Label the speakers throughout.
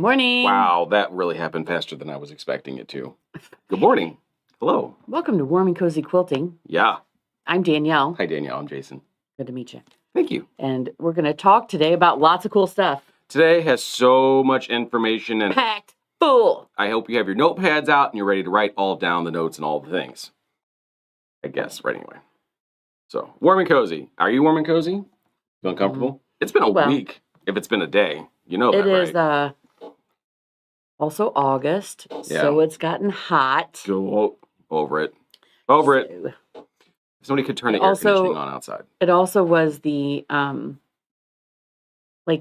Speaker 1: morning.
Speaker 2: Wow, that really happened faster than I was expecting it to. Good morning. Hello.
Speaker 1: Welcome to Warm and Cozy Quilting.
Speaker 2: Yeah.
Speaker 1: I'm Danielle.
Speaker 2: Hi, Danielle. I'm Jason.
Speaker 1: Good to meet you.
Speaker 2: Thank you.
Speaker 1: And we're going to talk today about lots of cool stuff.
Speaker 2: Today has so much information and
Speaker 1: Packed full.
Speaker 2: I hope you have your notepads out and you're ready to write all down the notes and all the things. I guess, right anyway. So, warm and cozy. Are you warm and cozy? Feeling comfortable? It's been a week. If it's been a day, you know that, right?
Speaker 1: It is also August, so it's gotten hot.
Speaker 2: Go over it. Over it. Somebody could turn the air conditioning on outside.
Speaker 1: It also was the,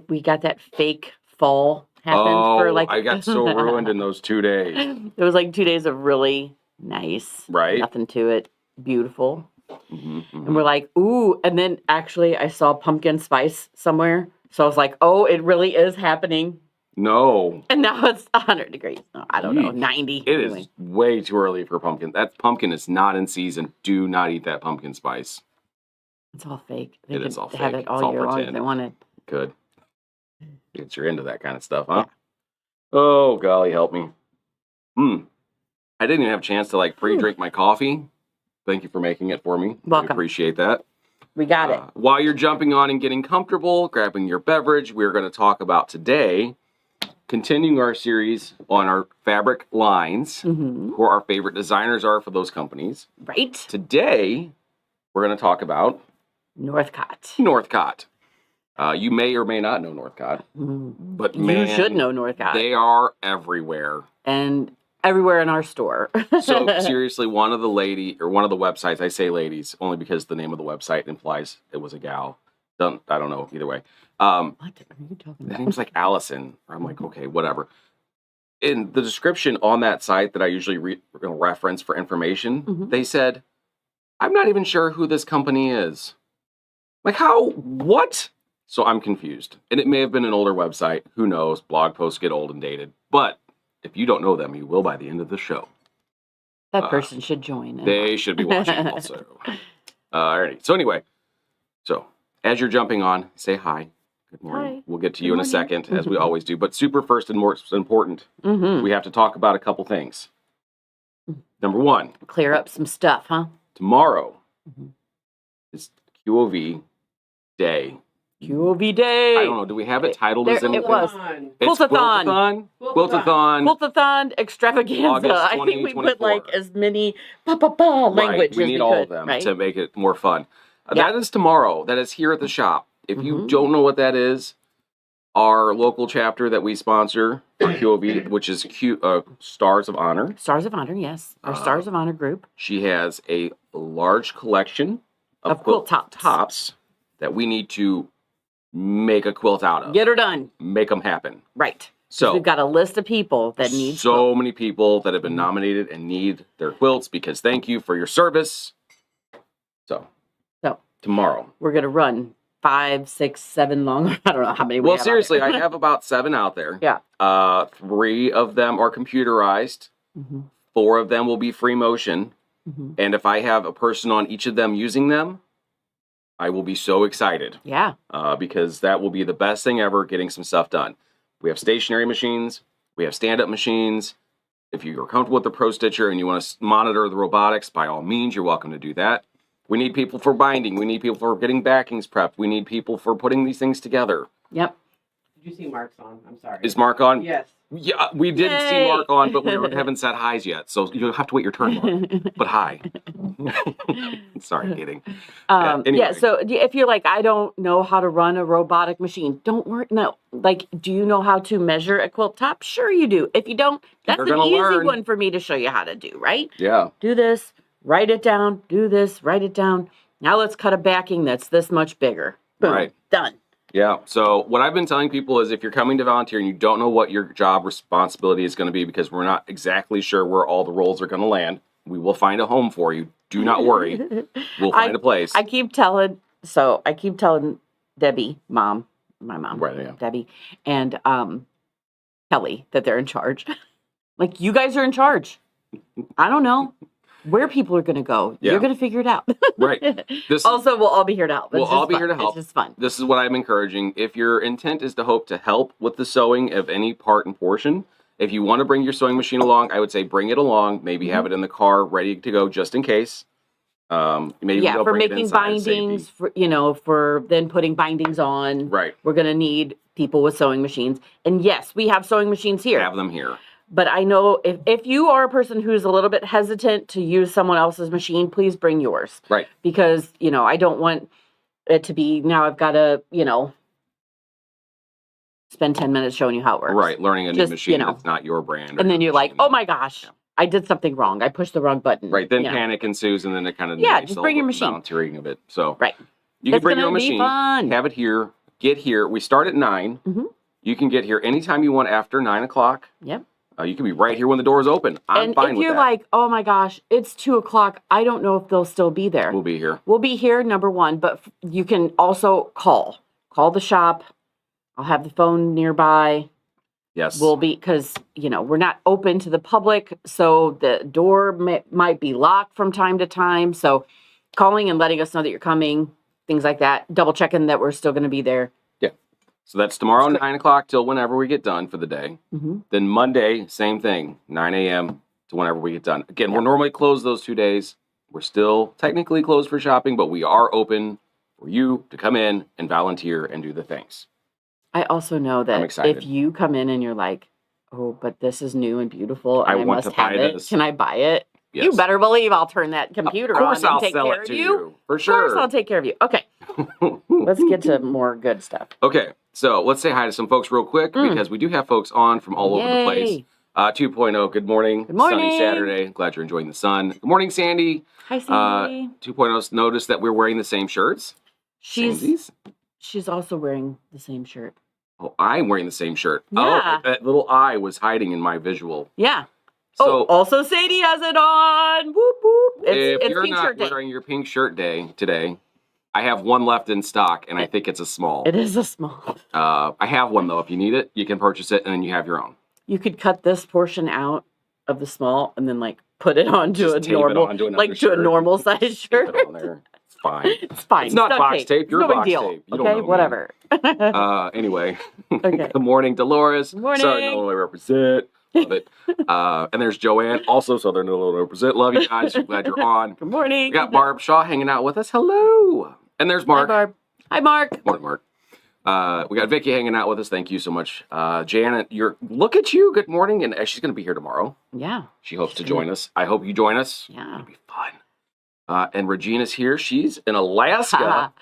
Speaker 1: we got that fake fall happened for
Speaker 2: I got so ruined in those 2 days.
Speaker 1: It was like 2 days of really nice.
Speaker 2: Right.
Speaker 1: Nothing to it. Beautiful. And we're like, ooh. And then actually I saw pumpkin spice somewhere. So I was like, oh, it really is happening.
Speaker 2: No.
Speaker 1: And now it's 100 degrees. No, I don't know, 90.
Speaker 2: It is way too early for pumpkin. That pumpkin is not in season. Do not eat that pumpkin spice.
Speaker 1: It's all fake.
Speaker 2: It is all fake.
Speaker 1: Have it all year long if they want it.
Speaker 2: Good. Because you're into that kind of stuff, huh? Yeah. Oh, golly, help me. I didn't even have a chance to pre-drink my coffee. Thank you for making it for me.
Speaker 1: Welcome.
Speaker 2: I appreciate that.
Speaker 1: We got it.
Speaker 2: While you're jumping on and getting comfortable, grabbing your beverage, we're going to talk about today, continuing our series on our fabric lines, who our favorite designers are for those companies.
Speaker 1: Right.
Speaker 2: Today, we're going to talk about
Speaker 1: Northcott.
Speaker 2: Northcott. You may or may not know Northcott, but man,
Speaker 1: you should know Northcott.
Speaker 2: They are everywhere.
Speaker 1: And everywhere in our store.
Speaker 2: So seriously, one of the websites, I say ladies, only because the name of the website implies it was a gal. I don't know, either way.
Speaker 1: What are you talking about?
Speaker 2: The name's like Allison. I'm like, okay, whatever. In the description on that site that I usually reference for information, they said, I'm not even sure who this company is. Like, how? What? So I'm confused. And it may have been an older website. Who knows? Blog posts get old and dated. But if you don't know them, you will by the end of the show.
Speaker 1: That person should join.
Speaker 2: They should be watching also. Alrighty. So anyway, as you're jumping on, say hi. Good morning.
Speaker 1: Hi.
Speaker 2: We'll get to you in a second, as we always do. But super first and more important, we have to talk about a couple things. Number one.
Speaker 1: Clear up some stuff, huh?
Speaker 2: Tomorrow is QOV Day.
Speaker 1: QOV Day.
Speaker 2: I don't know. Do we have it titled as anything?
Speaker 1: It was.
Speaker 2: It's
Speaker 1: Quiltathon. Quiltathon extravaganza.
Speaker 2: August
Speaker 1: I think we put
Speaker 2: 2024.
Speaker 1: as many languages
Speaker 2: We need all of them to make it more fun. That is tomorrow. That is here at the shop. If you don't know what that is, our local chapter that we sponsor for QOV, which is Stars of Honor.
Speaker 1: Stars of Honor, yes. Our Stars of Honor group.
Speaker 2: She has a large collection of
Speaker 1: quilt
Speaker 2: tops that we need to make a quilt out of.
Speaker 1: Get her done.
Speaker 2: Make them happen.
Speaker 1: Right.
Speaker 2: So
Speaker 1: we've got a list of people that need
Speaker 2: many people that have been nominated and need their quilts because thank you for your service. So tomorrow
Speaker 1: we're gonna run 5, 6, 7 long. I don't know how many.
Speaker 2: Well, seriously, I have about 7 out there.
Speaker 1: Yeah.
Speaker 2: 3 of them are computerized. 4 of them will be free motion. And if I have a person on each of them using them, I will be so excited.
Speaker 1: Yeah.
Speaker 2: Because that will be the best thing ever, getting some stuff done. We have stationary machines. We have stand-up machines. If you're comfortable with the Pro Stitcher and you want to monitor the robotics, by all means, you're welcome to do that. We need people for binding. We need people for getting backings prepped. We need people for putting these things together.
Speaker 1: Yep.
Speaker 3: Did you see Mark's on? I'm sorry.
Speaker 2: Is Mark on?
Speaker 3: Yes.
Speaker 2: Yeah, we did see Mark on, but we haven't said hi's yet. So you'll have to wait your turn, Mark. But hi. Sorry, kidding. Anyway.
Speaker 1: Yeah, so if you're like, I don't know how to run a robotic machine, don't worry. No, do you know how to measure a quilt top? Sure you do. If you don't, that's an easy one for me to show you how to do, right?
Speaker 2: Yeah.
Speaker 1: Do this, write it down, do this, write it down. Now let's cut a backing that's this much bigger. Boom,
Speaker 2: right.
Speaker 1: Done.
Speaker 2: Yeah. So what I've been telling people is if you're coming to volunteer and you don't know what your job responsibility is going to be because we're not exactly sure where all the roles are going to land, we will find a home for you. Do not worry. We'll find a place.
Speaker 1: I keep telling Debbie, my mom,
Speaker 2: right, yeah.
Speaker 1: Debbie, and Kelly that they're in charge. Like, you guys are in charge. I don't know. where people are going to go.
Speaker 2: Yeah.
Speaker 1: You're going to figure it out.
Speaker 2: Right.
Speaker 1: Also, we'll all be here to help.
Speaker 2: We'll all be here to help.
Speaker 1: It's just fun.
Speaker 2: This is what I'm encouraging. If your intent is to hope to help with the sewing of any part and portion, if you want to bring your sewing machine along, I would say bring it along. Maybe have it in the car ready to go just in case. Maybe
Speaker 1: for making bindings, for then putting bindings on.
Speaker 2: Right.
Speaker 1: We're going to need people with sewing machines. And yes, we have sewing machines here.
Speaker 2: Have them here.
Speaker 1: But I know if you are a person who's a little bit hesitant to use someone else's machine, please bring yours.
Speaker 2: Right.
Speaker 1: Because, I don't want it to be, now I've got to, spend 10 minutes showing you how it works.
Speaker 2: Right. Learning a new machine that's not your brand.
Speaker 1: And then you're like, oh my gosh, I did something wrong. I pushed the wrong button.
Speaker 2: Right. Then panic ensues, and then it kind of
Speaker 1: just bring your machine.
Speaker 2: volunteering of it. So
Speaker 1: right.
Speaker 2: You can bring your own machine.
Speaker 1: Fun.
Speaker 2: Have it here. Get here. We start at 9.
Speaker 1: Mm-hmm.
Speaker 2: You can get here anytime you want after 9 o'clock.
Speaker 1: Yep.
Speaker 2: You can be right here when the doors open. I'm fine with that.
Speaker 1: And if you're like, oh my gosh, it's 2 o'clock, I don't know if they'll still be there.
Speaker 2: We'll be here.
Speaker 1: We'll be here, number one, but you can also call. Call the shop. I'll have the phone nearby.
Speaker 2: Yes.
Speaker 1: We'll be, because, we're not open to the public, so the door might be locked from time to time. So calling and letting us know that you're coming, things like that. Double checking that we're still going to be there.
Speaker 2: Yeah. So that's tomorrow, 9 o'clock till whenever we get done for the day.
Speaker 1: Mm-hmm.
Speaker 2: Then Monday, same thing, 9 a.m. to whenever we get done. Again, we're normally closed those 2 days. We're still technically closed for shopping, but we are open for you to come in and volunteer and do the things.
Speaker 1: I also know that if you come in and you're like, oh, but this is new and beautiful, and I
Speaker 2: want
Speaker 1: must
Speaker 2: to
Speaker 1: have
Speaker 2: buy
Speaker 1: it.
Speaker 2: this.
Speaker 1: Can I buy it?
Speaker 2: Yes.
Speaker 1: You better believe I'll turn that computer on and
Speaker 2: I'll
Speaker 1: take
Speaker 2: sell
Speaker 1: care
Speaker 2: it
Speaker 1: of
Speaker 2: to
Speaker 1: you.
Speaker 2: For sure.
Speaker 1: Of course I'll take care of you. Okay. Let's get to more good stuff.
Speaker 2: Okay. So let's say hi to some folks real quick because we do have folks on from all over the place. 2.0, good morning.
Speaker 1: Good morning.
Speaker 2: Sunny Saturday. Glad you're enjoying the sun. Good morning, Sandy.
Speaker 1: Hi, Sandy.
Speaker 2: 2.0's noticed that we're wearing the same shirts.
Speaker 1: She's also wearing the same shirt.
Speaker 2: Oh, I'm wearing the same shirt.
Speaker 1: Yeah.
Speaker 2: Oh, that little eye was hiding in my visual.
Speaker 1: Yeah.
Speaker 2: So,
Speaker 1: also Sadie has it on. Whoop, whoop.
Speaker 2: If you're
Speaker 1: pink
Speaker 2: not
Speaker 1: shirt day.
Speaker 2: wearing your pink shirt day today, I have one left in stock, and I think it's a small.
Speaker 1: It is a small.
Speaker 2: I have one, though. If you need it, you can purchase it, and then you have your own.
Speaker 1: You could cut this portion out of the small and then, put it onto a normal, to a normal size shirt.
Speaker 2: Tape it on there. It's fine.
Speaker 1: It's fine.
Speaker 2: It's not box tape. You're
Speaker 1: no big
Speaker 2: box
Speaker 1: deal.
Speaker 2: tape. You don't
Speaker 1: Okay,
Speaker 2: know,
Speaker 1: whatever.
Speaker 2: Anyway.
Speaker 1: Okay.
Speaker 2: Good morning, Dolores.
Speaker 1: Good morning.
Speaker 2: Southern Illinois represent. Love it. And there's Joanne, also Southern Illinois represent. Love you guys. Glad you're on.
Speaker 1: Good morning.
Speaker 2: We got Barb Shaw hanging out with us. Hello. And there's Mark.
Speaker 1: Hi, Barb. Hi, Mark.
Speaker 2: Morning, Mark. We got Vicky hanging out with us. Thank you so much. Janet, look at you. Good morning. And she's going to be here tomorrow.
Speaker 1: Yeah.
Speaker 2: She hopes to join us. I hope you join us.
Speaker 1: Yeah.
Speaker 2: It'll be fun. And Regina's here. She's in Alaska.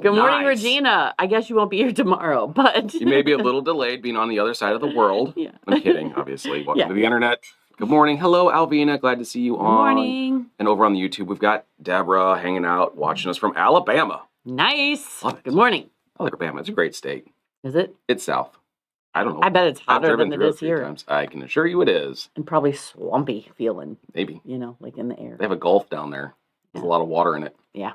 Speaker 1: Good morning, Regina. I guess you won't be here tomorrow, but
Speaker 2: you may be a little delayed being on the other side of the world.
Speaker 1: Yeah.
Speaker 2: I'm kidding, obviously. Welcome to the internet. Good morning. Hello, Alvina. Glad to see you on.
Speaker 1: Good morning.
Speaker 2: And over on the YouTube, we've got Deborah hanging out, watching us from Alabama.
Speaker 1: Nice.
Speaker 2: Love it.
Speaker 1: Good morning.
Speaker 2: Alabama, it's a great state.
Speaker 1: Is it?
Speaker 2: It's south. I don't know.
Speaker 1: I bet it's
Speaker 2: I've
Speaker 1: hotter
Speaker 2: driven
Speaker 1: than it
Speaker 2: through
Speaker 1: is
Speaker 2: a few
Speaker 1: here.
Speaker 2: times. I can assure you it is.
Speaker 1: And probably swampy feeling,
Speaker 2: Maybe.
Speaker 1: like in the air.
Speaker 2: They have a gulf down there. There's a lot of water in it.
Speaker 1: Yeah.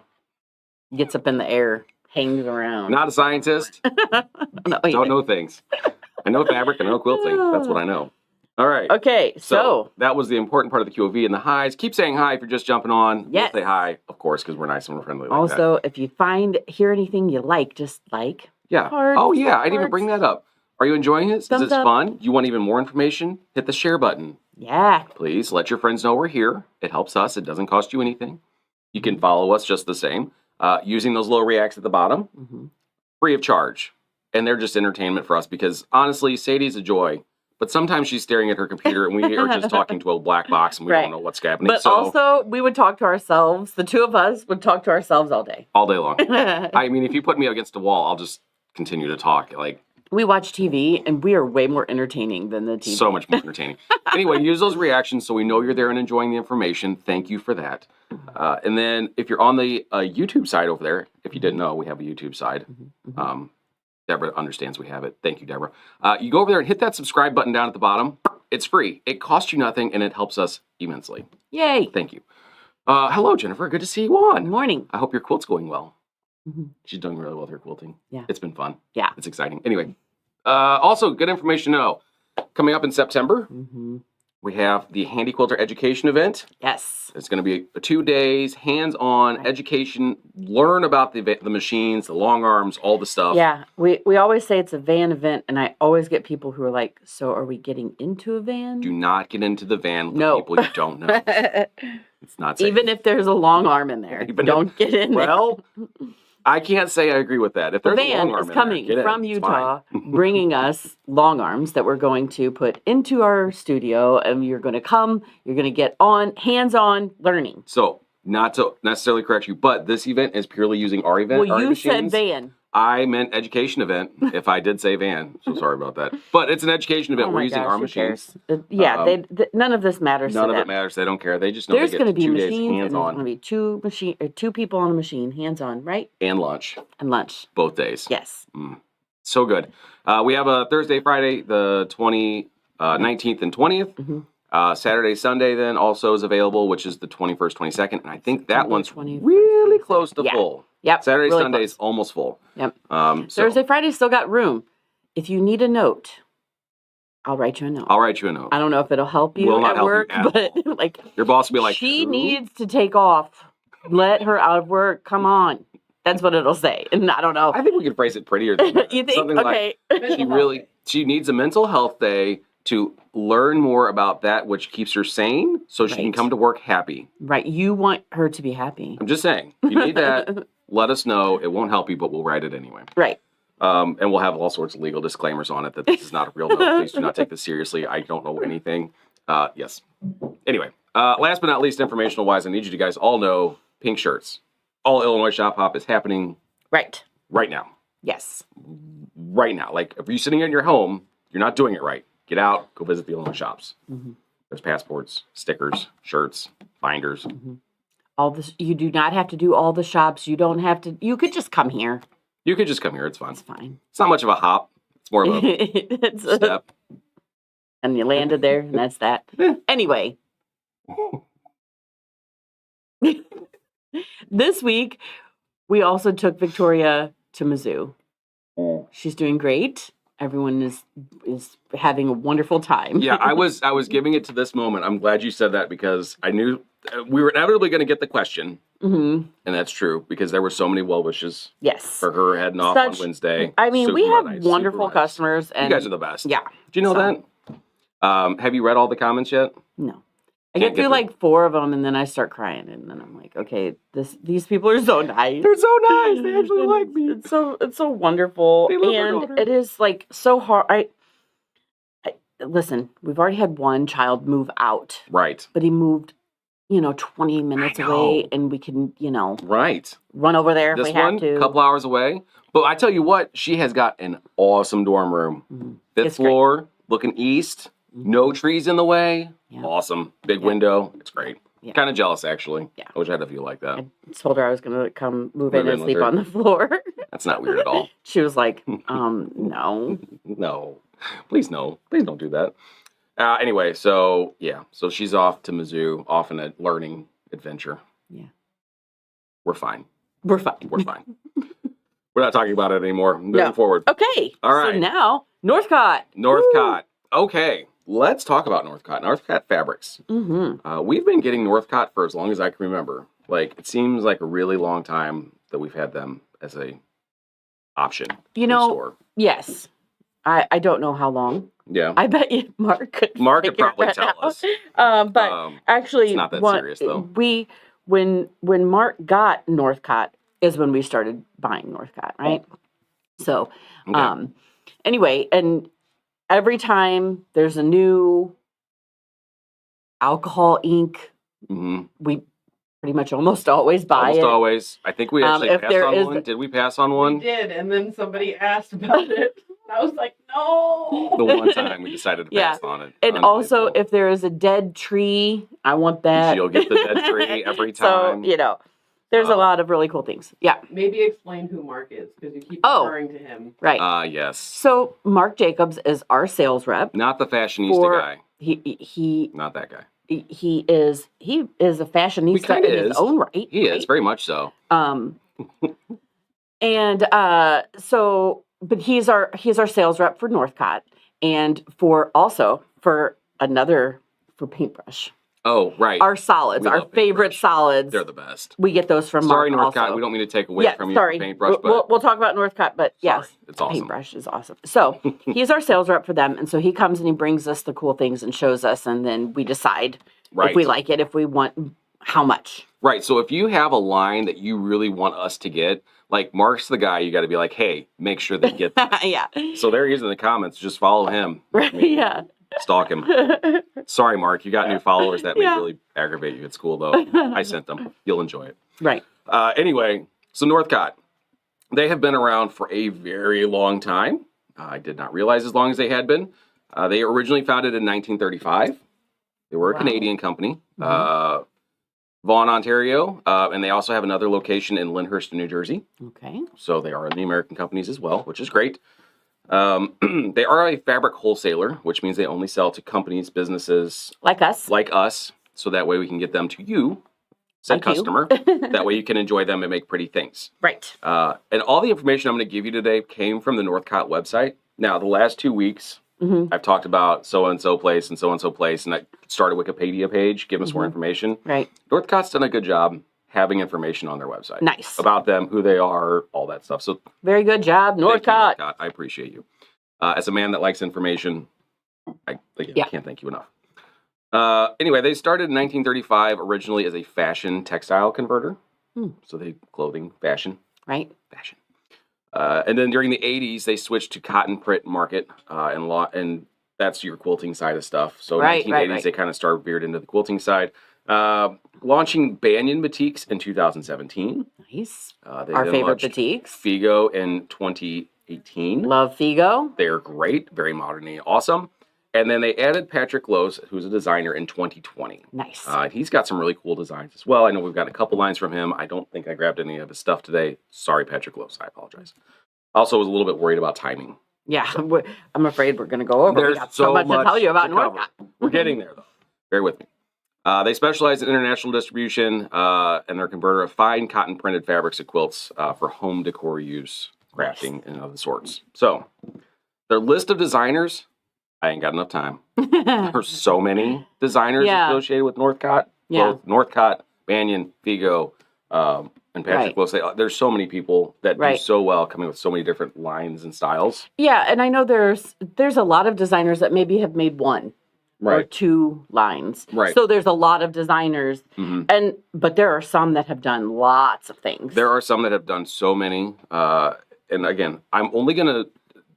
Speaker 1: Gets up in the air, hangs around.
Speaker 2: Not a scientist. Don't know things. I know fabric, I know quilting. That's what I know. All right.
Speaker 1: Okay, so
Speaker 2: that was the important part of the QOV and the highs. Keep saying hi if you're just jumping on.
Speaker 1: Yes.
Speaker 2: We'll say hi, of course, because we're nice and we're friendly like
Speaker 1: also,
Speaker 2: that.
Speaker 1: if you hear anything you like, just like.
Speaker 2: Yeah.
Speaker 1: Hearts,
Speaker 2: oh, yeah. I didn't even
Speaker 1: hearts.
Speaker 2: bring that up. Are you enjoying it? Is
Speaker 1: Thumbs
Speaker 2: this
Speaker 1: up.
Speaker 2: fun? You want even more information? Hit the share button.
Speaker 1: Yeah.
Speaker 2: Please let your friends know we're here. It helps us. It doesn't cost you anything. You can follow us just the same. Using those little reacts at the bottom, free of charge. And they're just entertainment for us because, honestly, Sadie's a joy. But sometimes she's staring at her computer and we are just talking to a black box and we don't know what's happening.
Speaker 1: But also, we would talk to ourselves. The two of us would talk to ourselves all day.
Speaker 2: All day long. I mean, if you put me against a wall, I'll just continue to talk.
Speaker 1: We watch TV and we are way more entertaining than the TV.
Speaker 2: So much more entertaining. Anyway, use those reactions so we know you're there and enjoying the information. Thank you for that. And then if you're on the YouTube side over there, if you didn't know, we have a YouTube side. Deborah understands we have it. Thank you, Deborah. You go over there and hit that subscribe button down at the bottom. It's free. It costs you nothing, and it helps us immensely.
Speaker 1: Yay.
Speaker 2: Thank you. Hello, Jennifer. Good to see you on.
Speaker 1: Good morning.
Speaker 2: I hope your quilt's going well. She's doing really well with her quilting.
Speaker 1: Yeah.
Speaker 2: It's been fun.
Speaker 1: Yeah.
Speaker 2: It's exciting. Anyway, also, good information to know. Coming up in September, We have the Handy Quilter Education event.
Speaker 1: Yes.
Speaker 2: It's going to be 2 days, hands-on education, learn about the machines, the long arms, all the stuff.
Speaker 1: Yeah, we always say it's a van event, and I always get people who are like, so are we getting into a van?
Speaker 2: Do not get into the van with
Speaker 1: No.
Speaker 2: people you don't know. It's not safe.
Speaker 1: Even if there's a long arm in there, don't get in there.
Speaker 2: Well, I can't say I agree with that. If
Speaker 1: The
Speaker 2: there's a
Speaker 1: van
Speaker 2: long arm
Speaker 1: is
Speaker 2: in
Speaker 1: coming
Speaker 2: there, get in.
Speaker 1: from
Speaker 2: It's
Speaker 1: Utah,
Speaker 2: fine.
Speaker 1: bringing us long arms that we're going to put into our studio, and you're going to come, you're going to get hands-on learning.
Speaker 2: So, not to necessarily correct you, but this event is purely using our event.
Speaker 1: Well,
Speaker 2: our
Speaker 1: you said
Speaker 2: machines.
Speaker 1: van.
Speaker 2: I meant education event if I did say van. So sorry about that. But it's an education event.
Speaker 1: Oh
Speaker 2: We're
Speaker 1: my
Speaker 2: using
Speaker 1: gosh,
Speaker 2: our
Speaker 1: who
Speaker 2: machines.
Speaker 1: cares? Yeah, none of this matters
Speaker 2: None
Speaker 1: to
Speaker 2: of
Speaker 1: them.
Speaker 2: it matters. They don't care. They just know
Speaker 1: There's
Speaker 2: they
Speaker 1: going to
Speaker 2: get
Speaker 1: be
Speaker 2: 2 days
Speaker 1: machines, and there's
Speaker 2: hands-on
Speaker 1: going to be two people on a machine, hands-on, right?
Speaker 2: and lunch
Speaker 1: And lunch.
Speaker 2: both days.
Speaker 1: Yes.
Speaker 2: So good. We have a Thursday, Friday, the 19th and 20th.
Speaker 1: Mm-hmm.
Speaker 2: Saturday, Sunday then also is available, which is the 21st, 22nd. And I think that
Speaker 1: September
Speaker 2: one's
Speaker 1: 21st,
Speaker 2: really close to
Speaker 1: Yeah.
Speaker 2: full.
Speaker 1: Yep.
Speaker 2: Saturday,
Speaker 1: really
Speaker 2: Sunday is
Speaker 1: close.
Speaker 2: almost full.
Speaker 1: Yep.
Speaker 2: So
Speaker 1: Thursday, Friday still got room. If you need a note, I'll write you a note.
Speaker 2: I'll write you a note.
Speaker 1: I don't know if it'll help you
Speaker 2: Will not
Speaker 1: at
Speaker 2: help you
Speaker 1: work,
Speaker 2: at
Speaker 1: but
Speaker 2: all.
Speaker 1: like
Speaker 2: Your boss will be like,
Speaker 1: she
Speaker 2: "Who?"
Speaker 1: needs to take off. Let her out of work. Come on. That's what it'll say. And I don't know.
Speaker 2: I think we could phrase it prettier than that.
Speaker 1: You think?
Speaker 2: Something
Speaker 1: Okay.
Speaker 2: like, she needs a mental health day to learn more about that which keeps her sane so she can
Speaker 1: Right.
Speaker 2: come to work happy.
Speaker 1: Right. You want her to be happy.
Speaker 2: I'm just saying, if you need that, let us know. It won't help you, but we'll write it anyway.
Speaker 1: Right.
Speaker 2: And we'll have all sorts of legal disclaimers on it that this is not a real note. Please do not take this seriously. I don't know anything. Yes. Anyway, last but not least, informational wise, I need you to guys all know pink shirts. All Illinois Shop Hop is happening
Speaker 1: Right.
Speaker 2: right now.
Speaker 1: Yes.
Speaker 2: Right now. Like, if you're sitting in your home, you're not doing it right. Get out, go visit the Illinois shops.
Speaker 1: Mm-hmm.
Speaker 2: There's passports, stickers, shirts, binders.
Speaker 1: Mm-hmm. All this. You do not have to do all the shops. You don't have to. You could just come here.
Speaker 2: You could just come here. It's fun.
Speaker 1: It's fine.
Speaker 2: It's not much of a hop. It's more of a
Speaker 1: It's
Speaker 2: step.
Speaker 1: and you landed there, and that's that. Anyway, this week we also took Victoria to Mizzou. She's doing great. Everyone is having a wonderful time.
Speaker 2: Yeah, I was giving it to this moment. I'm glad you said that because I knew we were inevitably going to get the question,
Speaker 1: Mm-hmm.
Speaker 2: and that's true because there were so many well wishes
Speaker 1: Yes.
Speaker 2: for her heading off on Wednesday.
Speaker 1: I mean, we
Speaker 2: Super
Speaker 1: have
Speaker 2: nice,
Speaker 1: wonderful
Speaker 2: super nice.
Speaker 1: customers, and
Speaker 2: You guys are the best.
Speaker 1: yeah.
Speaker 2: Do you know
Speaker 1: So-
Speaker 2: that? Have you read all the comments yet?
Speaker 1: No. I
Speaker 2: Can't
Speaker 1: get through
Speaker 2: get
Speaker 1: like 4 of them, and then I start crying, and then I'm like, okay, these people are so nice.
Speaker 2: They're so nice. They actually like me.
Speaker 1: It's so wonderful,
Speaker 2: They love our
Speaker 1: and
Speaker 2: daughter.
Speaker 1: it is like so hard. I listen. We've already had one child move out,
Speaker 2: Right.
Speaker 1: but he moved, 20 minutes away,
Speaker 2: know.
Speaker 1: and we can,
Speaker 2: Right.
Speaker 1: run over there if
Speaker 2: This
Speaker 1: we have
Speaker 2: one,
Speaker 1: to.
Speaker 2: a couple hours away. But I tell you what, she has got an awesome dorm room.
Speaker 1: Mhm.
Speaker 2: 5th
Speaker 1: It's great.
Speaker 2: floor, looking east. No trees in the way.
Speaker 1: Yeah.
Speaker 2: Awesome. Big
Speaker 1: Yeah.
Speaker 2: window. It's great.
Speaker 1: Yeah.
Speaker 2: Kind of jealous, actually.
Speaker 1: Yeah.
Speaker 2: I wish I had a view like that.
Speaker 1: I told her I was gonna come move
Speaker 2: Move
Speaker 1: in
Speaker 2: in
Speaker 1: and
Speaker 2: with
Speaker 1: sleep
Speaker 2: her.
Speaker 1: on the floor.
Speaker 2: That's not weird at all.
Speaker 1: She was like, no.
Speaker 2: No. Please, no. Please don't do that. Anyway, so, yeah. So she's off to Mizzou, off in a learning adventure.
Speaker 1: Yeah.
Speaker 2: We're fine.
Speaker 1: We're fine.
Speaker 2: We're fine. We're not talking about it anymore. Moving
Speaker 1: No.
Speaker 2: forward.
Speaker 1: Okay.
Speaker 2: All right.
Speaker 1: So now, Northcott.
Speaker 2: Northcott. Okay. Let's talk about Northcott. Northcott Fabrics.
Speaker 1: Mm-hmm.
Speaker 2: We've been getting Northcott for as long as I can remember. Like, it seems like a really long time that we've had them as a option.
Speaker 1: You
Speaker 2: in the
Speaker 1: know,
Speaker 2: store.
Speaker 1: yes. I don't know how long.
Speaker 2: Yeah.
Speaker 1: I bet you Mark could
Speaker 2: Mark could
Speaker 1: figure
Speaker 2: probably
Speaker 1: that
Speaker 2: tell
Speaker 1: out.
Speaker 2: us.
Speaker 1: But actually,
Speaker 2: it's not that
Speaker 1: what-
Speaker 2: serious, though.
Speaker 1: When Mark got Northcott is when we started buying Northcott, right? So,
Speaker 2: Okay.
Speaker 1: anyway, and every time there's a new alcohol ink,
Speaker 2: hmm
Speaker 1: we pretty much almost always buy
Speaker 2: Almost
Speaker 1: it.
Speaker 2: always. I think we actually
Speaker 1: if
Speaker 2: passed
Speaker 1: there
Speaker 2: on
Speaker 1: is-
Speaker 2: one. Did we pass on
Speaker 3: We
Speaker 2: one?
Speaker 3: did, and then somebody asked about it. And I was like, no.
Speaker 2: The one time we decided to
Speaker 1: Yeah.
Speaker 2: pass on it.
Speaker 1: And also,
Speaker 2: Unbelievable.
Speaker 1: if there is a dead tree, I want that.
Speaker 2: She'll get the dead tree every time.
Speaker 1: So, there's a lot of really cool things. Yeah,
Speaker 3: Maybe explain who Mark is, because you keep
Speaker 1: Oh.
Speaker 3: referring to him.
Speaker 1: right.
Speaker 2: Yes.
Speaker 1: So, Mark Jacobs is our sales rep.
Speaker 2: Not the fashionista
Speaker 1: For-
Speaker 2: guy.
Speaker 1: He
Speaker 2: Not that guy.
Speaker 1: is a fashionista in
Speaker 2: kinda
Speaker 1: his
Speaker 2: is.
Speaker 1: own right.
Speaker 2: He
Speaker 1: right?
Speaker 2: is, very much so.
Speaker 1: But he's our sales rep for Northcott, and for another for paintbrush.
Speaker 2: Oh, right.
Speaker 1: Our solids,
Speaker 2: We
Speaker 1: our
Speaker 2: love
Speaker 1: favorite
Speaker 2: paintbrush.
Speaker 1: solids.
Speaker 2: They're the best.
Speaker 1: We get those from
Speaker 2: Sorry,
Speaker 1: Mark
Speaker 2: Northcott.
Speaker 1: also.
Speaker 2: We don't mean to take away from you
Speaker 1: sorry.
Speaker 2: for paintbrush, but
Speaker 1: We'll talk about Northcott, but yes,
Speaker 2: it's awesome.
Speaker 1: paintbrush is awesome. So he's our sales rep for them, and so he comes and he brings us the cool things and shows us, and then we decide if we like it, if we want how much.
Speaker 2: Right. So if you have a line that you really want us to get, like Mark's the guy, you got to be like, hey, make sure they get that.
Speaker 1: Yeah.
Speaker 2: So there he is in the comments. Just follow him.
Speaker 1: Right. Yeah.
Speaker 2: Stalk him. Sorry, Mark. You got new followers that may really aggravate you at school, though. I sent them. You'll enjoy it.
Speaker 1: Right.
Speaker 2: Anyway, so Northcott, they have been around for a very long time. I did not realize as long as they had been. They originally founded in 1935. They were a Canadian company. Vaughan, Ontario, and they also have another location in Lyndhurst, New Jersey.
Speaker 1: Okay.
Speaker 2: So they are in the American companies as well, which is great. They are a fabric wholesaler, which means they only sell to companies, businesses
Speaker 1: like us.
Speaker 2: So that way we can get them to you, said customer. That way you can enjoy them and make pretty things.
Speaker 1: Right.
Speaker 2: And all the information I'm going to give you today came from the Northcott website. Now, the last 2 weeks, I've talked about so-and-so place and so-and-so place, and I started a Wikipedia page, give us more information.
Speaker 1: Right.
Speaker 2: Northcott's done a good job having information on their website.
Speaker 1: Nice.
Speaker 2: About them, who they are, all that stuff. So
Speaker 1: very good job, Northcott.
Speaker 2: Northcott. I appreciate you. As a man that likes information, I can't thank you enough. Anyway, they started in 1935 originally as a fashion textile converter. So they clothing, fashion.
Speaker 1: Right.
Speaker 2: Fashion. And then during the 80s, they switched to cotton print market, and that's your quilting side of stuff. So in the 1980s, they kind of started veered into the quilting side. Launching Banyan boutiques in 2017.
Speaker 1: Nice.
Speaker 2: They
Speaker 1: Our
Speaker 2: then
Speaker 1: favorite
Speaker 2: launched
Speaker 1: boutiques.
Speaker 2: Figo in 2018.
Speaker 1: Love Figo.
Speaker 2: They're great, very modern and awesome. And then they added Patrick Lose, who's a designer, in 2020.
Speaker 1: Nice.
Speaker 2: He's got some really cool designs as well. I know we've got a couple lines from him. I don't think I grabbed any of his stuff today. Sorry, Patrick Lose. I apologize. Also was a little bit worried about timing.
Speaker 1: Yeah, I'm afraid we're going to go over.
Speaker 2: There's
Speaker 1: we got so much to tell you about Northcott.
Speaker 2: We're getting there, though. Bear with me. They specialize in international distribution, and they're a converter of fine cotton printed fabrics and quilts for home decor use, crafting, and other sorts. So, their list of designers, I ain't got enough time. There's so many designers associated with Northcott. Both Northcott, Banyan, Figo, and Patrick will say there's so many people that do so well coming with so many different lines and styles.
Speaker 1: Yeah, and I know there's a lot of designers that maybe have made one or two lines.
Speaker 2: Right.
Speaker 1: So there's a lot of designers, but there are some that have done lots of things.
Speaker 2: There are some that have done so many. And again, I'm only going to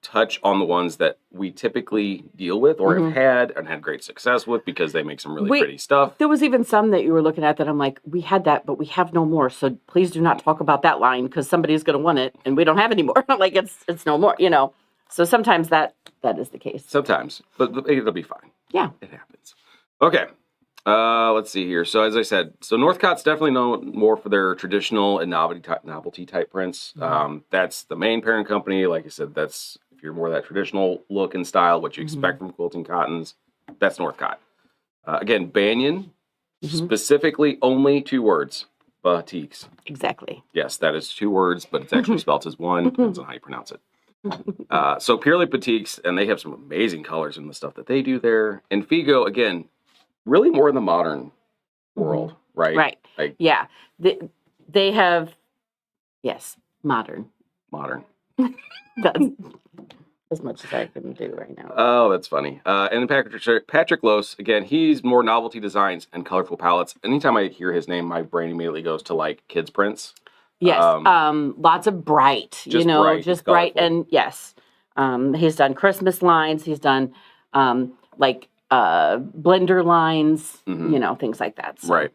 Speaker 2: touch on the ones that we typically deal with or have had and had great success with because they make some really pretty stuff.
Speaker 1: There was even some that you were looking at that I'm like, we had that, but we have no more. So please do not talk about that line because somebody's going to want it and we don't have any more. Like it's no more, So sometimes that is the case.
Speaker 2: Sometimes, but it'll be fine.
Speaker 1: Yeah.
Speaker 2: It happens. Okay. Let's see here. So as I said, Northcott's definitely known more for their traditional and novelty type prints. That's the main parent company. Like I said, that's if you're more of that traditional look and style, what you expect from quilting cottons, that's Northcott. Again, Banyan, specifically only 2 words, boutiques.
Speaker 1: Exactly.
Speaker 2: Yes, that is 2 words, but it's actually spelled as one. Depends on how you pronounce it. So purely boutiques, and they have some amazing colors in the stuff that they do there. And Figo, again, really more in the modern world, right?
Speaker 1: Right.
Speaker 2: Like,
Speaker 1: yeah. They have, yes, modern. That's as much as I can do right now.
Speaker 2: Oh, that's funny. And Patrick Lose, again, he's more novelty designs and colorful palettes. Anytime I hear his name, my brain immediately goes to like kids prints.
Speaker 1: Yes, lots of bright, just bright, and yes, he's done Christmas lines. He's done blender lines, things like that. So.
Speaker 2: Right.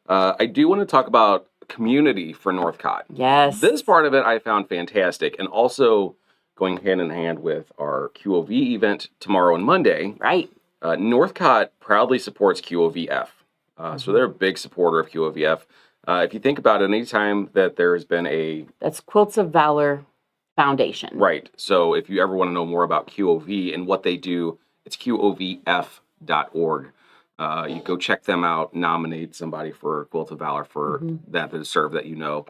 Speaker 2: I do want to talk about community for Northcott.
Speaker 1: Yes,
Speaker 2: this part of it I found fantastic, and also going hand in hand with our QOV event tomorrow and Monday.
Speaker 1: Right.
Speaker 2: Northcott proudly supports QOVF, so they're a big supporter of QOVF. If you think about it, anytime that there has been
Speaker 1: that's Quilts of Valor Foundation.
Speaker 2: Right. So if you ever want to know more about QOV and what they do, it's QOVF.org. You go check them out, nominate somebody for Quilt of Valor for that serve that you know.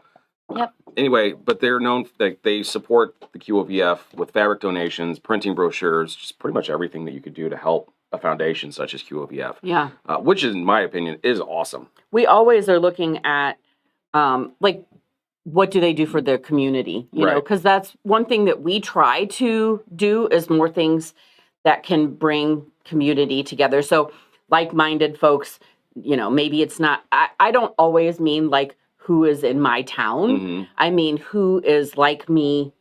Speaker 1: Yep.
Speaker 2: Anyway, but they're known, they support the QOVF with fabric donations, printing brochures, just pretty much everything that you could do to help a foundation such as QOVF.
Speaker 1: Yeah.
Speaker 2: Which, in my opinion, is awesome.
Speaker 1: We always are looking at, like, what do they do for their community? You know,
Speaker 2: Right.
Speaker 1: because that's one thing that we try to do is more things that can bring community together. So like-minded folks, you know, maybe it's not, I don't always mean like who is in my town.
Speaker 2: Mhm.
Speaker 1: I mean, who is like me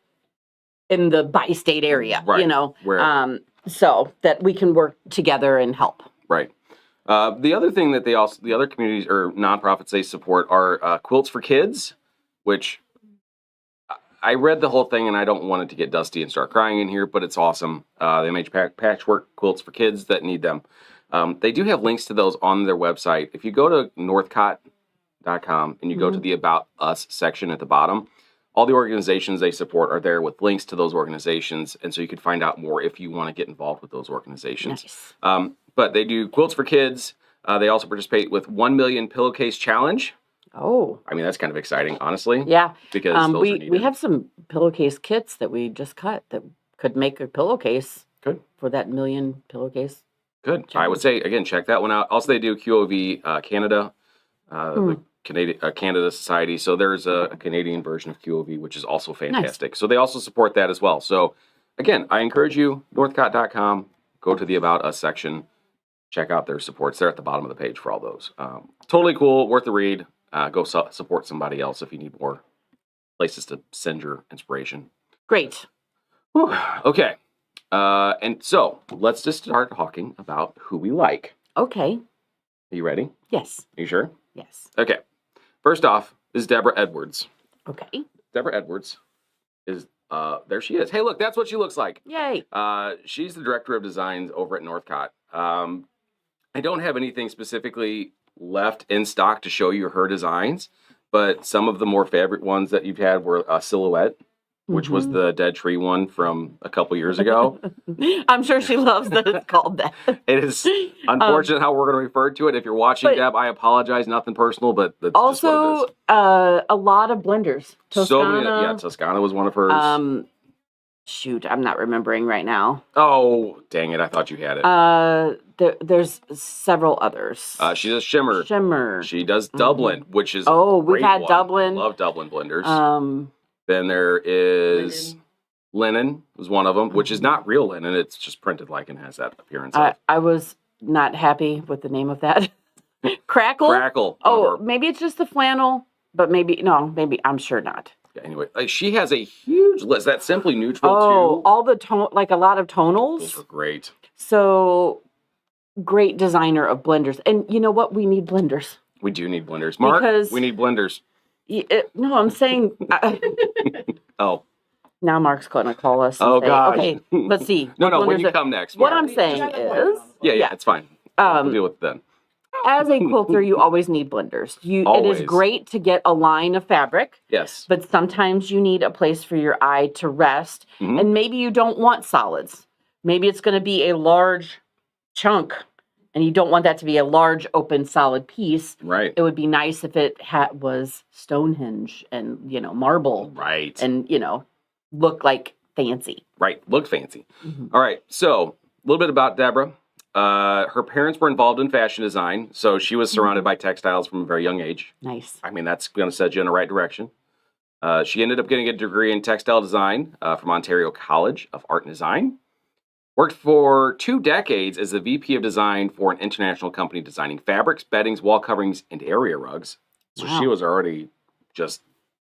Speaker 1: in the bi-state area,
Speaker 2: Right.
Speaker 1: you know,
Speaker 2: Wherever.
Speaker 1: so that we can work together and help.
Speaker 2: Right. The other thing that the other communities or nonprofits they support are Quilts for Kids, which I read the whole thing and I don't want it to get dusty and start crying in here, but it's awesome. They make patchwork quilts for kids that need them. They do have links to those on their website. If you go to northcott.com and you go to the About Us section at the bottom, all the organizations they support are there with links to those organizations. And so you can find out more if you want to get involved with those organizations.
Speaker 1: Nice.
Speaker 2: But they do quilts for kids. They also participate with 1 million pillowcase challenge.
Speaker 1: Oh,
Speaker 2: I mean, that's kind of exciting, honestly.
Speaker 1: yeah.
Speaker 2: Because those are
Speaker 1: we
Speaker 2: needed.
Speaker 1: have some pillowcase kits that we just cut that could make a pillowcase.
Speaker 2: Good.
Speaker 1: For that 1 million pillowcase.
Speaker 2: Good. I would say, again, check that one out. Also, they do QOV Canada, the Canada Society. So there's a Canadian version of QOV, which is also fantastic. So they also support that as well. So, again, I encourage you, northcott.com, go to the About Us section, check out their supports. They're at the bottom of the page for all those. Totally cool, worth the read. Go support somebody else if you need more places to send your inspiration.
Speaker 1: Great.
Speaker 2: Whew. Okay. And so let's just start talking about who we like.
Speaker 1: Okay.
Speaker 2: Are you ready?
Speaker 1: Yes.
Speaker 2: Are you sure?
Speaker 1: Yes.
Speaker 2: Okay. First off is Deborah Edwards.
Speaker 1: Okay.
Speaker 2: Deborah Edwards is, there she is. Hey, look, that's what she looks like.
Speaker 1: Yay.
Speaker 2: She's the director of design over at Northcott. I don't have anything specifically left in stock to show you her designs, but some of the more favorite ones that you've had were Silhouette, which was the dead tree one from a couple years ago.
Speaker 1: I'm sure she loves that it's called that.
Speaker 2: It is unfortunate how we're going to refer to it. If you're watching, Deb, I apologize. Nothing personal, but that's just what it
Speaker 1: Also,
Speaker 2: is.
Speaker 1: a lot of blenders. Toscana.
Speaker 2: So many, yeah, Toscana was one of hers.
Speaker 1: Shoot, I'm not remembering right now.
Speaker 2: Oh, dang it. I thought you had it.
Speaker 1: There's several others.
Speaker 2: She does Shimmer.
Speaker 1: Shimmer.
Speaker 2: She does Dublin, which is
Speaker 1: Oh,
Speaker 2: a great
Speaker 1: we've had
Speaker 2: one.
Speaker 1: Dublin.
Speaker 2: Love Dublin blenders. Then there is Linen was one of them, which is not real linen. It's just printed like and has that appearance.
Speaker 1: I was not happy with the name of that. Crackle?
Speaker 2: Crackle.
Speaker 1: Oh, maybe it's just the flannel, but maybe I'm sure not.
Speaker 2: Yeah, anyway, she has a huge list. That's Simply Neutral
Speaker 1: Oh,
Speaker 2: too.
Speaker 1: all the like a lot of tonals.
Speaker 2: Those are great.
Speaker 1: So great designer of blenders. And you know what? We need blenders.
Speaker 2: We do need blenders. Mark,
Speaker 1: Because-
Speaker 2: we need blenders.
Speaker 1: No, I'm saying.
Speaker 2: Oh.
Speaker 1: Now Mark's going to call us. And
Speaker 2: Oh,
Speaker 1: say,
Speaker 2: gosh.
Speaker 1: Okay, let's see.
Speaker 2: No,
Speaker 1: What
Speaker 2: when
Speaker 1: blenders
Speaker 2: you
Speaker 1: are-
Speaker 2: come next.
Speaker 1: What
Speaker 2: Mark.
Speaker 1: I'm saying is,
Speaker 2: Yeah, it's fine. We'll deal with it then.
Speaker 1: as a quilter, you always need blenders. It
Speaker 2: Always.
Speaker 1: is great to get a line of fabric,
Speaker 2: Yes.
Speaker 1: but sometimes you need a place for your eye to rest.
Speaker 2: Mhm.
Speaker 1: And maybe you don't want solids. Maybe it's going to be a large chunk, and you don't want that to be a large, open, solid piece.
Speaker 2: Right.
Speaker 1: It would be nice if it was Stonehenge and, marble
Speaker 2: Right.
Speaker 1: and, look like fancy.
Speaker 2: Right. Look fancy.
Speaker 1: Mhm.
Speaker 2: All right. So a little bit about Deborah. Her parents were involved in fashion design, so she was surrounded by textiles from a very young age.
Speaker 1: Nice.
Speaker 2: I mean, that's going to set you in the right direction. She ended up getting a degree in textile design from Ontario College of Art and Design. Worked for 2 decades as the VP of design for an international company designing fabrics, beddings, wall coverings, and area rugs. So
Speaker 1: Wow.
Speaker 2: she was already just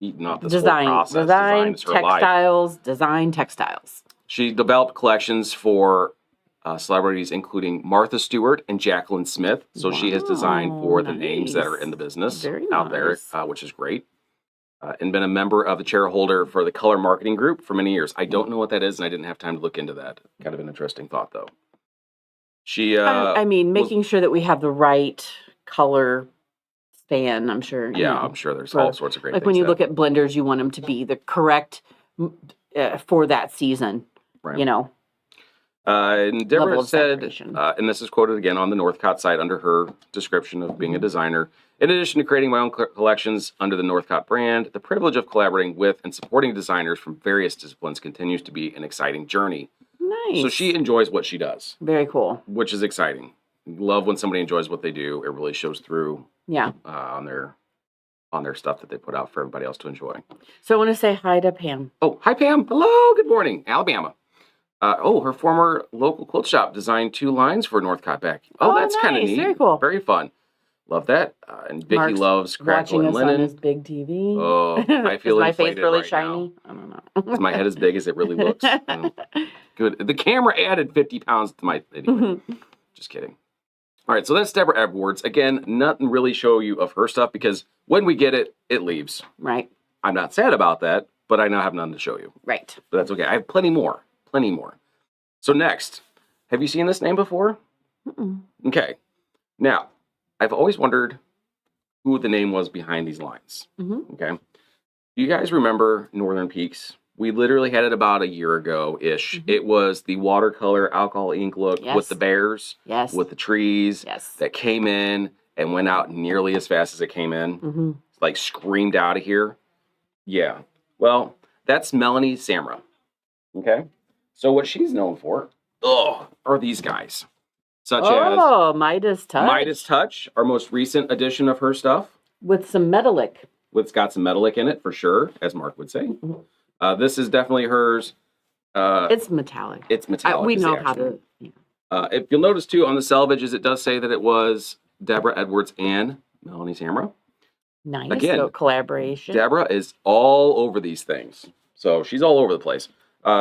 Speaker 2: eating up this
Speaker 1: Design,
Speaker 2: whole process.
Speaker 1: design,
Speaker 2: is her life.
Speaker 1: textiles, design, textiles.
Speaker 2: She developed collections for celebrities including Martha Stewart and Jacqueline Smith. So she has designed for the names that are in the business
Speaker 1: Very
Speaker 2: out there,
Speaker 1: nice.
Speaker 2: which is great. And been a member of the chairholder for the Color Marketing Group for many years. I don't know what that is, and I didn't have time to look into that. Kind of an interesting thought, though. She,
Speaker 1: I mean, making sure that we have the right color span, I'm sure.
Speaker 2: yeah, I'm sure there's
Speaker 1: for-
Speaker 2: all sorts of great
Speaker 1: Like
Speaker 2: things.
Speaker 1: when you look at blenders, you want them to be the correct for that season,
Speaker 2: Right. And
Speaker 1: level
Speaker 2: Deborah
Speaker 1: of
Speaker 2: said,
Speaker 1: saturation.
Speaker 2: and this is quoted again on the Northcott site under her description of being a designer. In addition to creating my own collections under the Northcott brand, the privilege of collaborating with and supporting designers from various disciplines continues to be an exciting journey.
Speaker 1: Nice.
Speaker 2: So she enjoys what she does,
Speaker 1: Very cool.
Speaker 2: which is exciting. Love when somebody enjoys what they do. It really shows through
Speaker 1: Yeah.
Speaker 2: on their stuff that they put out for everybody else to enjoy.
Speaker 1: So I want to say hi to Pam.
Speaker 2: Oh, hi Pam. Hello. Good morning, Alabama. Her former local quilt shop designed 2 lines for Northcott back. Oh, that's kind of
Speaker 1: nice.
Speaker 2: neat.
Speaker 1: Very cool.
Speaker 2: Very fun. Love that. And Vicky
Speaker 1: Mark's
Speaker 2: loves crackle
Speaker 1: Watching
Speaker 2: and
Speaker 1: us on
Speaker 2: linen.
Speaker 1: his big TV.
Speaker 2: Oh, I feel
Speaker 1: Is my face
Speaker 2: inflated
Speaker 1: really
Speaker 2: right
Speaker 1: shiny?
Speaker 2: now.
Speaker 1: I don't know.
Speaker 2: Is my head as big as it really looks? Good. The camera added 50 pounds to my... Anyway, just kidding. All right, so that's Deborah Edwards. Again, nothing really show you of her stuff because when we get it, it leaves.
Speaker 1: Right.
Speaker 2: I'm not sad about that, but I now have none to show you.
Speaker 1: Right.
Speaker 2: But that's okay. I have plenty more. Plenty more. So next, have you seen this name before?
Speaker 1: Mm-mm.
Speaker 2: Okay. Now, I've always wondered who the name was behind these lines.
Speaker 1: Mm-hmm.
Speaker 2: Okay. Do you guys remember Northern Peaks? We literally had it about a year ago-ish.
Speaker 1: Mm-hmm.
Speaker 2: It was the watercolor alcohol ink look
Speaker 1: Yes.
Speaker 2: with the bears,
Speaker 1: Yes.
Speaker 2: with the trees
Speaker 1: Yes.
Speaker 2: that came in and went out nearly as fast as it came in.
Speaker 1: Mm-hmm.
Speaker 2: Like screamed out of here. Yeah. Well, that's Melanie Samra. Okay. So what she's known for are these guys. Such as
Speaker 1: Midas Touch.
Speaker 2: Midas Touch, our most recent edition of her stuff.
Speaker 1: With some metallic.
Speaker 2: It's got some metallic in it for sure, as Mark would say.
Speaker 1: Mhm.
Speaker 2: This is definitely hers.
Speaker 1: It's metallic.
Speaker 2: It's metallic.
Speaker 1: We
Speaker 2: is the
Speaker 1: know how
Speaker 2: actual-
Speaker 1: to. Yeah.
Speaker 2: If you'll notice too on the salvages, it does say that it was Deborah Edwards and Melanie Samra.
Speaker 1: Nice.
Speaker 2: Again,
Speaker 1: So collaboration.
Speaker 2: Deborah is all over these things. So she's all over the place.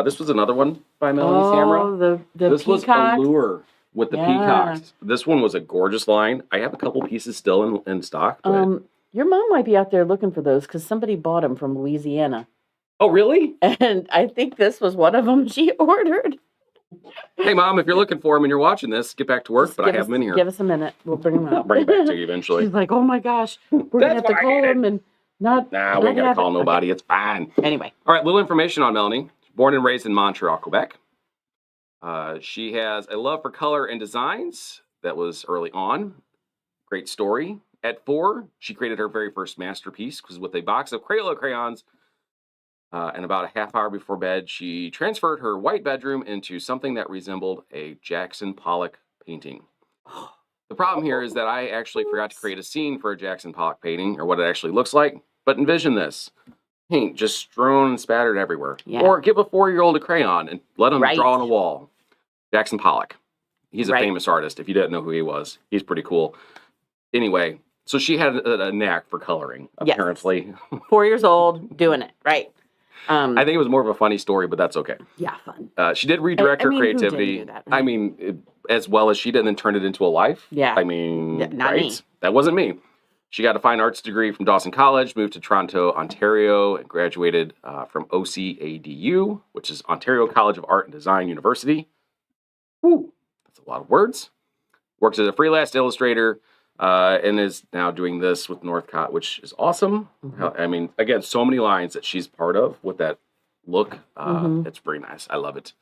Speaker 2: This was another one by Melanie Samra.
Speaker 1: The
Speaker 2: This was
Speaker 1: peacock.
Speaker 2: Allure with the
Speaker 1: Yeah.
Speaker 2: peacocks. This one was a gorgeous line. I have a couple pieces still in stock. But...
Speaker 1: Your mom might be out there looking for those because somebody bought them from Louisiana.
Speaker 2: Oh, really?
Speaker 1: And I think this was one of them she ordered.
Speaker 2: Hey, Mom, if you're looking for them and you're watching this, get back to work,
Speaker 1: Just
Speaker 2: but I
Speaker 1: give
Speaker 2: have
Speaker 1: us-
Speaker 2: them in here.
Speaker 1: Give us a minute. We'll bring them
Speaker 2: I'll
Speaker 1: out.
Speaker 2: bring it back to you eventually.
Speaker 1: She's like, oh my gosh, we're going to have
Speaker 2: That's
Speaker 1: to
Speaker 2: why I
Speaker 1: call
Speaker 2: hate it.
Speaker 1: them and not.
Speaker 2: Nah, we ain't got to
Speaker 1: have
Speaker 2: call
Speaker 1: it.
Speaker 2: nobody. It's fine.
Speaker 1: Okay. Anyway.
Speaker 2: All right, little information on Melanie. Born and raised in Montreal, Quebec. She has a love for color and designs that was early on. Great story. At 4, she created her very first masterpiece because with a box of Crayola crayons and about a half hour before bed, she transferred her white bedroom into something that resembled a Jackson Pollock painting. The problem here is that I actually forgot to create a scene for a Jackson Pollock painting or what it actually looks like. But envision this. Paint just strewn and spattered everywhere.
Speaker 1: Yeah.
Speaker 2: Or give a 4-year-old a crayon and let him
Speaker 1: Right.
Speaker 2: draw on a wall. Jackson Pollock. He's a
Speaker 1: Right.
Speaker 2: famous artist. If you didn't know who he was, he's pretty cool. Anyway, so she had a knack for coloring,
Speaker 1: Yes.
Speaker 2: apparently.
Speaker 1: 4 years old, doing it. Right.
Speaker 2: I think it was more of a funny story, but that's okay.
Speaker 1: Yeah, fun.
Speaker 2: She did redirect
Speaker 1: I
Speaker 2: her
Speaker 1: mean, who didn't
Speaker 2: creativity.
Speaker 1: do that,
Speaker 2: I
Speaker 1: right?
Speaker 2: mean, as well as she did, and then turned it into a life.
Speaker 1: Yeah.
Speaker 2: I mean,
Speaker 1: Yeah, not
Speaker 2: right?
Speaker 1: me.
Speaker 2: That wasn't me. She got a fine arts degree from Dawson College, moved to Toronto, Ontario, and graduated from OCADU, which is Ontario College of Art and Design University. Whew, that's a lot of words. Works as a freelance illustrator and is now doing this with Northcott, which is awesome.
Speaker 1: Mhm.
Speaker 2: I mean, again, so many lines that she's part of with that look.
Speaker 1: Mhm.
Speaker 2: It's very nice. I love it.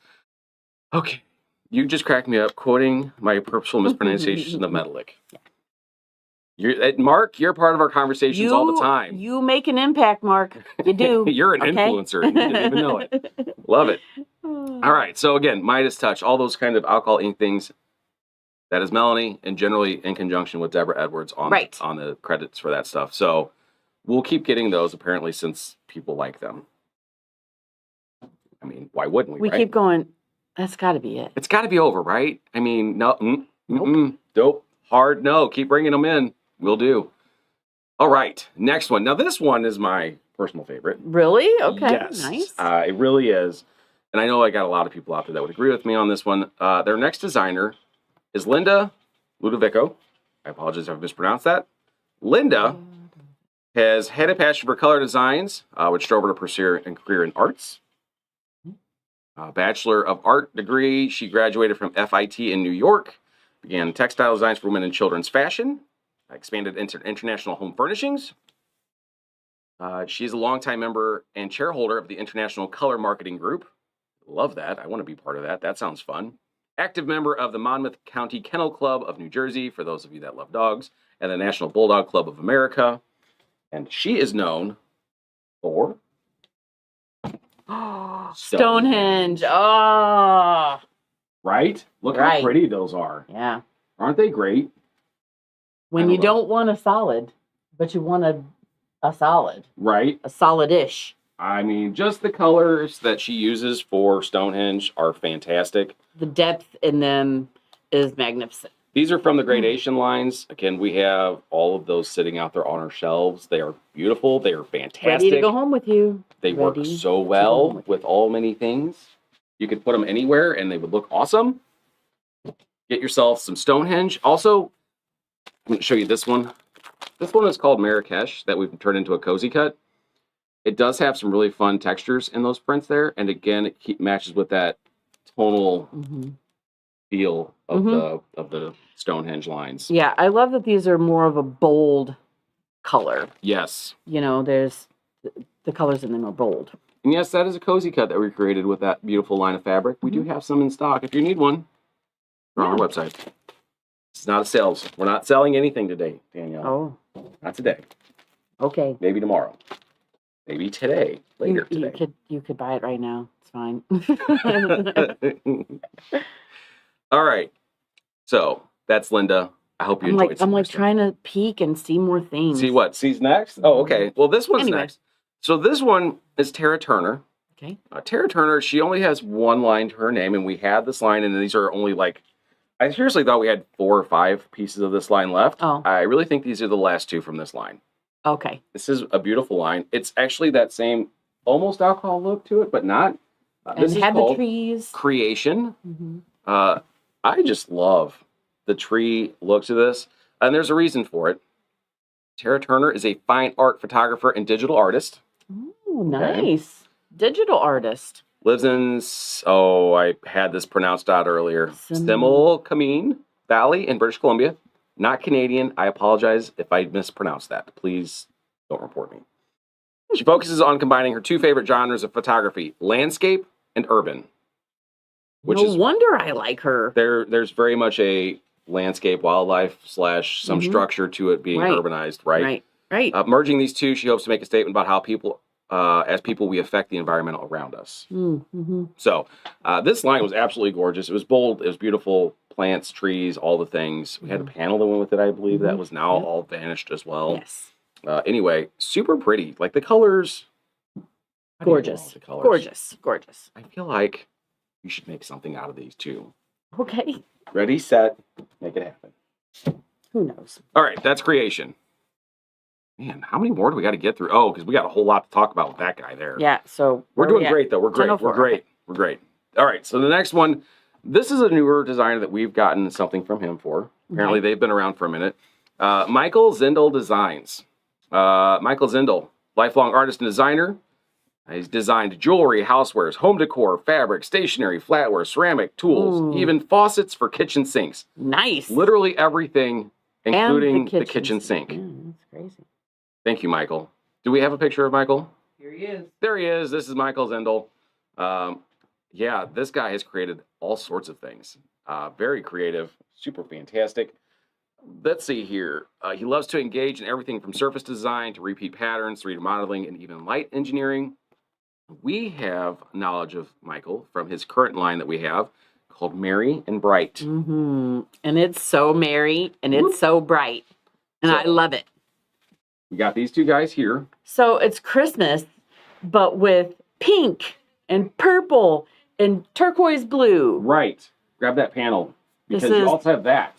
Speaker 2: Okay. You just cracked me up quoting my purposeful mispronunciation of metallic. Mark, you're part of our conversations all the time.
Speaker 1: You make an impact, Mark. You do.
Speaker 2: You're an
Speaker 1: okay?
Speaker 2: influencer. And you didn't even know it. Love it. All right. So again, Midas Touch, all those kind of alcohol ink things. That is Melanie, and generally in conjunction with Deborah Edwards on the credits for that stuff. So we'll keep getting those apparently since people like them. I mean, why wouldn't we?
Speaker 1: We
Speaker 2: right?
Speaker 1: keep going. That's got to be it.
Speaker 2: It's got to be over, right? I mean, no, nope, hard no. Keep bringing them in. We'll do. All right, next one. Now this one is my personal favorite.
Speaker 1: Really? Okay.
Speaker 2: Yes,
Speaker 1: Nice.
Speaker 2: it really is. And I know I got a lot of people out there that would agree with me on this one. Their next designer is Linda Ludovico. I apologize if I mispronounced that. Linda has had a passion for color designs, which drove her to pursue a career in arts. Bachelor of Art degree. She graduated from FIT in New York, began textile designs for women and children's fashion, expanded into international home furnishings. She's a longtime member and chairholder of the International Color Marketing Group. Love that. I want to be part of that. That sounds fun. Active member of the Monmouth County Kennel Club of New Jersey, for those of you that love dogs, and the National Bulldog Club of America. And she is known for
Speaker 1: Stonehenge. Oh,
Speaker 2: Right? Look
Speaker 1: Right.
Speaker 2: how pretty those are.
Speaker 1: yeah.
Speaker 2: Aren't they great?
Speaker 1: When
Speaker 2: I
Speaker 1: you
Speaker 2: love
Speaker 1: don't want a solid, but you want a solid,
Speaker 2: Right?
Speaker 1: a solid-ish.
Speaker 2: I mean, just the colors that she uses for Stonehenge are fantastic.
Speaker 1: The depth in them is magnificent.
Speaker 2: These are from the gradation lines. Again, we have all of those sitting out there on our shelves. They are beautiful. They are fantastic.
Speaker 1: Ready to go home with you.
Speaker 2: They work
Speaker 1: Ready
Speaker 2: so
Speaker 1: to go
Speaker 2: well
Speaker 1: home
Speaker 2: with all many things. You could put them anywhere and they would look awesome. Get yourself some Stonehenge. Also, I'm going to show you this one. This one is called Marrakesh that we've turned into a cozy cut. It does have some really fun textures in those prints there. And again, it matches with that tonal feel of the Stonehenge lines.
Speaker 1: Yeah, I love that these are more of a bold color.
Speaker 2: Yes.
Speaker 1: You know, there's the colors in them are bold.
Speaker 2: And yes, that is a cozy cut that we created with that beautiful line of fabric. We do have some in stock. If you need one, they're on our website. It's not a sales. We're not selling anything today, Danielle.
Speaker 1: Oh,
Speaker 2: Not today.
Speaker 1: okay.
Speaker 2: Maybe tomorrow. Maybe today. Later today.
Speaker 1: You could buy it right now. It's fine.
Speaker 2: All right. So that's Linda. I hope you enjoyed.
Speaker 1: I'm like trying to peek and see more things.
Speaker 2: See what? Sees next? Oh, okay. Well, this one's
Speaker 1: Anyway.
Speaker 2: next. So this one is Tara Turner.
Speaker 1: Okay.
Speaker 2: Tara Turner, she only has one line to her name, and we had this line, and these are only like, I seriously thought we had 4 or 5 pieces of this line left.
Speaker 1: Oh.
Speaker 2: I really think these are the last 2 from this line.
Speaker 1: Okay.
Speaker 2: This is a beautiful line. It's actually that same almost alcohol look to it, but not. This
Speaker 1: And
Speaker 2: is
Speaker 1: had the
Speaker 2: called
Speaker 1: trees.
Speaker 2: Creation. I just love the tree look to this, and there's a reason for it. Tara Turner is a fine art photographer and digital artist.
Speaker 1: Oh, nice. Digital artist.
Speaker 2: Lives in, I had this pronounced out earlier, Similkameen Valley in British Columbia. Not Canadian. I apologize if I mispronounced that. Please don't report me. She focuses on combining her 2 favorite genres of photography, landscape and urban.
Speaker 1: No wonder I like her.
Speaker 2: There's very much a landscape, wildlife / some structure to it being urbanized, right?
Speaker 1: Right.
Speaker 2: Merging these two, she hopes to make a statement about how people, as people, we affect the environment around us. So this line was absolutely gorgeous. It was bold. It was beautiful. Plants, trees, all the things. We had a panel that went with it, I believe. That was now all vanished as well.
Speaker 1: Yes.
Speaker 2: Anyway, super pretty. Like the colors.
Speaker 1: Gorgeous. Gorgeous.
Speaker 2: I feel like you should make something out of these too.
Speaker 1: Okay.
Speaker 2: Ready, set, make it happen.
Speaker 1: Who knows?
Speaker 2: All right, that's creation. Man, how many more do we got to get through? Oh, because we got a whole lot to talk about with that guy there.
Speaker 1: Yeah, so
Speaker 2: we're doing great, though. We're great.
Speaker 1: 10:04.
Speaker 2: We're great.
Speaker 1: Okay.
Speaker 2: We're great. All right, so the next one, this is a newer designer that we've gotten something from him for. Apparently, they've been around for a minute. Michael Zindel Designs. Michael Zindel, lifelong artist and designer. He's designed jewelry, housewares, home decor, fabric, stationery, flatware, ceramic, tools, even faucets for kitchen sinks.
Speaker 1: Nice.
Speaker 2: Literally everything, including the kitchen sink.
Speaker 1: Yeah, that's crazy.
Speaker 2: Thank you, Michael. Do we have a picture of Michael?
Speaker 3: Here he is.
Speaker 2: There he is. This is Michael Zindel. Yeah, this guy has created all sorts of things. Very creative, super fantastic. Let's see here. He loves to engage in everything from surface design to repeat patterns, 3D modeling, and even light engineering. We have knowledge of Michael from his current line that we have called Merry and Bright.
Speaker 1: And it's so merry and it's so bright. And I love it.
Speaker 2: We got these 2 guys here.
Speaker 1: So it's Christmas, but with pink and purple and turquoise blue.
Speaker 2: Right. Grab that panel because
Speaker 1: This
Speaker 2: you
Speaker 1: is-
Speaker 2: also have that.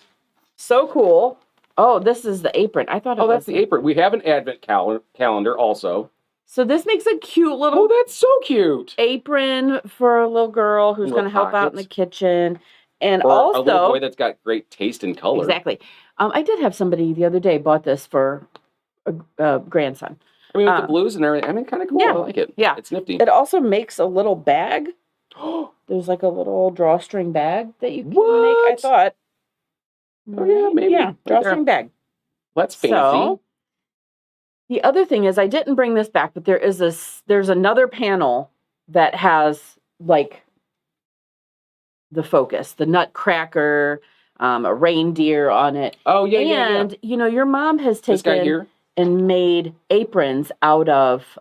Speaker 1: So cool. Oh, this is the apron. I thought it
Speaker 2: Oh,
Speaker 1: was
Speaker 2: that's the apron. We have an advent calendar also.
Speaker 1: So this makes a cute little
Speaker 2: Oh, that's so cute.
Speaker 1: apron for a little girl who's
Speaker 2: Little
Speaker 1: going to help out in the
Speaker 2: pockets.
Speaker 1: kitchen. And
Speaker 2: Or
Speaker 1: also,
Speaker 2: a little boy that's got great taste in color.
Speaker 1: exactly. I did have somebody the other day bought this for a grandson.
Speaker 2: I mean, with the blues and everything. I mean, kind of cool.
Speaker 1: Yeah.
Speaker 2: I like it.
Speaker 1: Yeah.
Speaker 2: It's nifty.
Speaker 1: It also makes a little bag. There's like a little drawstring bag that you can make, I
Speaker 2: What?
Speaker 1: thought.
Speaker 2: Oh, yeah, maybe.
Speaker 1: Yeah,
Speaker 2: Right there.
Speaker 1: drawstring bag.
Speaker 2: That's fancy.
Speaker 1: So, the other thing is, I didn't bring this back, but there's another panel that has like the focus, the nutcracker, a reindeer on it.
Speaker 2: Oh, yeah,
Speaker 1: And,
Speaker 2: yeah.
Speaker 1: you know, your mom has
Speaker 2: This guy
Speaker 1: taken
Speaker 2: here.
Speaker 1: and made aprons out of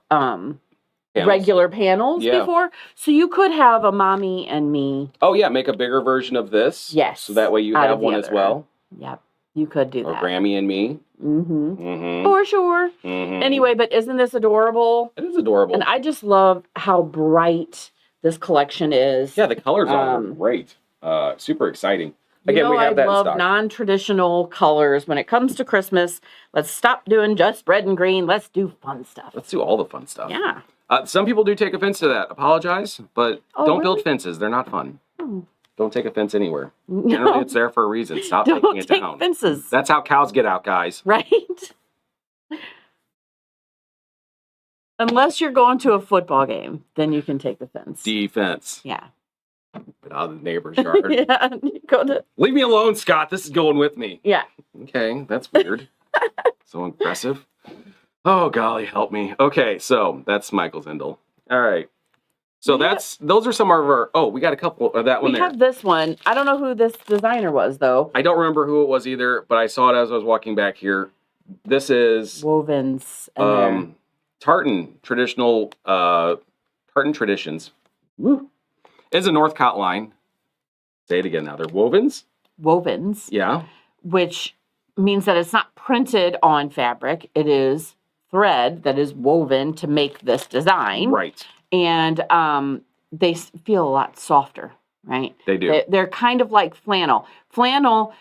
Speaker 2: Panels.
Speaker 1: regular panels
Speaker 2: Yeah.
Speaker 1: before. So you could have a mommy and me.
Speaker 2: Oh yeah, make a bigger version of this.
Speaker 1: Yes.
Speaker 2: So that way you
Speaker 1: out
Speaker 2: have
Speaker 1: of the
Speaker 2: one as
Speaker 1: other.
Speaker 2: well.
Speaker 1: Yep. You could do
Speaker 2: Or
Speaker 1: that.
Speaker 2: Grammy and me.
Speaker 1: Mm-hmm.
Speaker 2: Mm-hmm.
Speaker 1: For sure.
Speaker 2: Mm-hmm.
Speaker 1: Anyway, but isn't this adorable?
Speaker 2: It is adorable.
Speaker 1: And I just love how bright this collection is.
Speaker 2: Yeah, the colors are great. Super exciting. Again, we have that in
Speaker 1: love
Speaker 2: stock.
Speaker 1: non-traditional colors. When it comes to Christmas, let's stop doing just red and green. Let's do fun stuff.
Speaker 2: Let's do all the fun stuff.
Speaker 1: Yeah.
Speaker 2: Some people do take offense to that. Apologize, but don't build
Speaker 1: really?
Speaker 2: fences. They're not fun.
Speaker 1: Hmm.
Speaker 2: Don't take offense anywhere.
Speaker 1: No.
Speaker 2: Generally, it's there for a reason. Stop taking it
Speaker 1: take
Speaker 2: down.
Speaker 1: fences.
Speaker 2: That's how cows get out, guys.
Speaker 1: Right? Unless you're going to a football game, then you can take the fence.
Speaker 2: Defense.
Speaker 1: Yeah.
Speaker 2: Get out of the neighbor's yard.
Speaker 1: Yeah. You go to.
Speaker 2: Leave me alone, Scott. This is going with me.
Speaker 1: Yeah.
Speaker 2: Okay, that's weird. So aggressive. Oh, golly, help me. Okay, so that's Michael Zindel. All right. So those are some of our, we got a couple of that one
Speaker 1: We
Speaker 2: there.
Speaker 1: have this one. I don't know who this designer was, though.
Speaker 2: I don't remember who it was either, but I saw it as I was walking back here. This is
Speaker 1: Wovens. And
Speaker 2: Tartan Traditional, Tartan Traditions. Woo. It's a Northcott line. Say it again now. They're wovens.
Speaker 1: Wovens.
Speaker 2: Yeah.
Speaker 1: Which means that it's not printed on fabric. It is thread that is woven to make this design.
Speaker 2: Right.
Speaker 1: And they feel a lot softer, right?
Speaker 2: They do.
Speaker 1: They're kind of like flannel. Flannel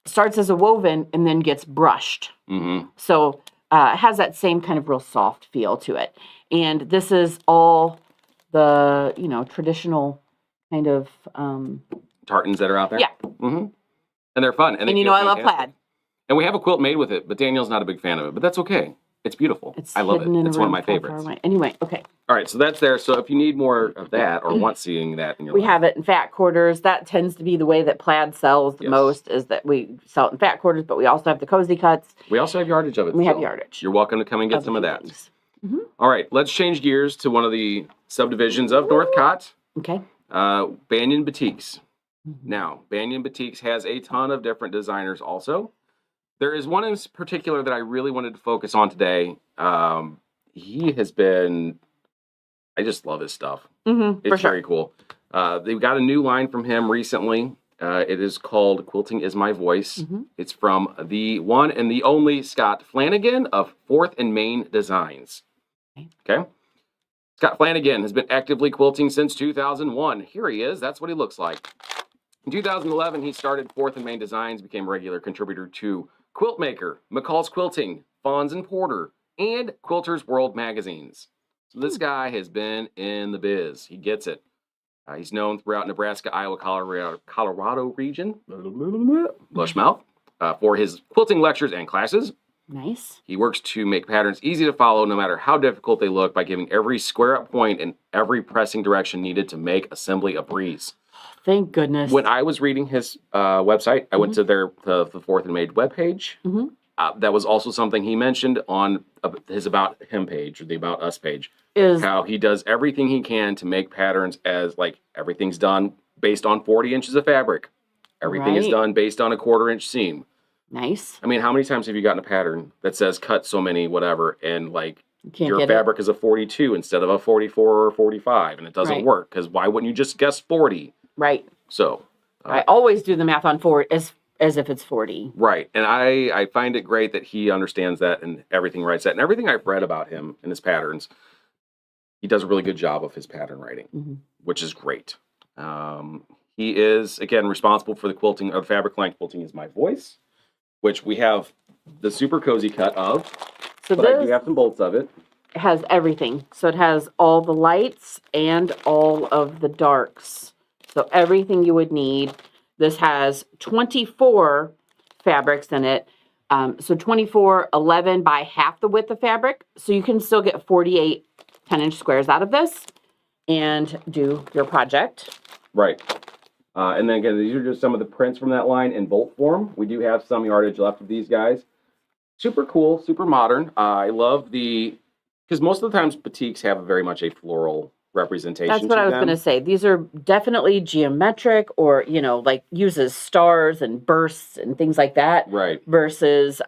Speaker 1: starts as a woven and then gets brushed.
Speaker 2: Mm-hmm.
Speaker 1: So it has that same kind of real soft feel to it. And this is all the, traditional kind of...
Speaker 2: tartans that are out there.
Speaker 1: Yeah.
Speaker 2: Mm-hmm. And they're fun.
Speaker 1: And
Speaker 2: they
Speaker 1: you know
Speaker 2: feel
Speaker 1: I love
Speaker 2: fantastic.
Speaker 1: plaid.
Speaker 2: And we have a quilt made with it, but Danielle's not a big fan of it. But that's okay. It's beautiful.
Speaker 1: It's
Speaker 2: I love it.
Speaker 1: hidden in a
Speaker 2: It's one of
Speaker 1: room
Speaker 2: my
Speaker 1: far, far
Speaker 2: favorites.
Speaker 1: away. Anyway, okay.
Speaker 2: All right, so that's there. So if you need more of that or want seeing that in your
Speaker 1: We
Speaker 2: life,
Speaker 1: have it in fat quarters. That tends to be the way that plaid sells the
Speaker 2: Yes.
Speaker 1: most, is that we sell it in fat quarters, but we also have the cozy cuts.
Speaker 2: we also have yardage of it.
Speaker 1: We have
Speaker 2: so
Speaker 1: yardage.
Speaker 2: You're welcome to come and get
Speaker 1: a
Speaker 2: some of
Speaker 1: few
Speaker 2: that.
Speaker 1: things.
Speaker 2: All right, let's change gears to one of the subdivisions of Northcott,
Speaker 1: Okay.
Speaker 2: Banyan Boutiques.
Speaker 1: Mm-hmm.
Speaker 2: Now, Banyan Boutiques has a ton of different designers also. There is one in particular that I really wanted to focus on today. He has been, I just love his stuff.
Speaker 1: Mm-hmm,
Speaker 2: It's very cool. They've got a new line from him recently. It is called Quilting Is My Voice.
Speaker 1: Mm-hmm.
Speaker 2: It's from the one and the only Scott Flanagan of 4th and Main Designs. Okay. Scott Flanagan has been actively quilting since 2001. Here he is. That's what he looks like. In 2011, he started 4th and Main Designs, became a regular contributor to Quilt Maker, McCall's Quilting, Fawns and Porter, and Quilter's World magazines. So this guy has been in the biz. He gets it. He's known throughout Nebraska, Iowa, Colorado region, Bushmouth, for his quilting lectures and classes.
Speaker 1: Nice.
Speaker 2: He works to make patterns easy to follow no matter how difficult they look by giving every square up point and every pressing direction needed to make assembly a breeze.
Speaker 1: Thank goodness.
Speaker 2: When I was reading his website, I went to the 4th and Main webpage.
Speaker 1: Mm-hmm.
Speaker 2: That was also something he mentioned on his About Him page, or the About Us page.
Speaker 1: Is
Speaker 2: How he does everything he can to make patterns as, like, everything's done based on 40 inches of fabric. Everything is
Speaker 1: Right.
Speaker 2: done based on a 1/4 inch seam.
Speaker 1: nice.
Speaker 2: I mean, how many times have you gotten a pattern that says cut so many, whatever, and, like,
Speaker 1: You can't
Speaker 2: your
Speaker 1: get
Speaker 2: fabric is a 42 instead of a 44 or 45, and it doesn't
Speaker 1: Right.
Speaker 2: work, because why wouldn't you just guess 40?
Speaker 1: it. Right.
Speaker 2: So...
Speaker 1: I always do the math on 40 as if it's 40.
Speaker 2: Right. And I find it great that he understands that and everything writes that. And everything I've read about him and his patterns, he does a really good job of his pattern writing,
Speaker 1: Mm-hmm.
Speaker 2: which is great. He is, again, responsible for the quilting of the fabric line Quilting Is My Voice, which we have the super cozy cut of,
Speaker 1: So
Speaker 2: but I do
Speaker 1: this
Speaker 2: have some bolts of it.
Speaker 1: has everything. So it has all the lights and all of the darks. So everything you would need. This has 24 fabrics in it. So 24, 11 by half the width of fabric. So you can still get 48 10-inch squares out of this and do your project.
Speaker 2: Right. And then again, these are just some of the prints from that line in bolt form. We do have some yardage left of these guys. Super cool, super modern. I love because most of the times boutiques have very much a floral representation.
Speaker 1: That's what I was going to say. These are definitely geometric, or, like uses stars and bursts and things like that.
Speaker 2: Right.
Speaker 1: Versus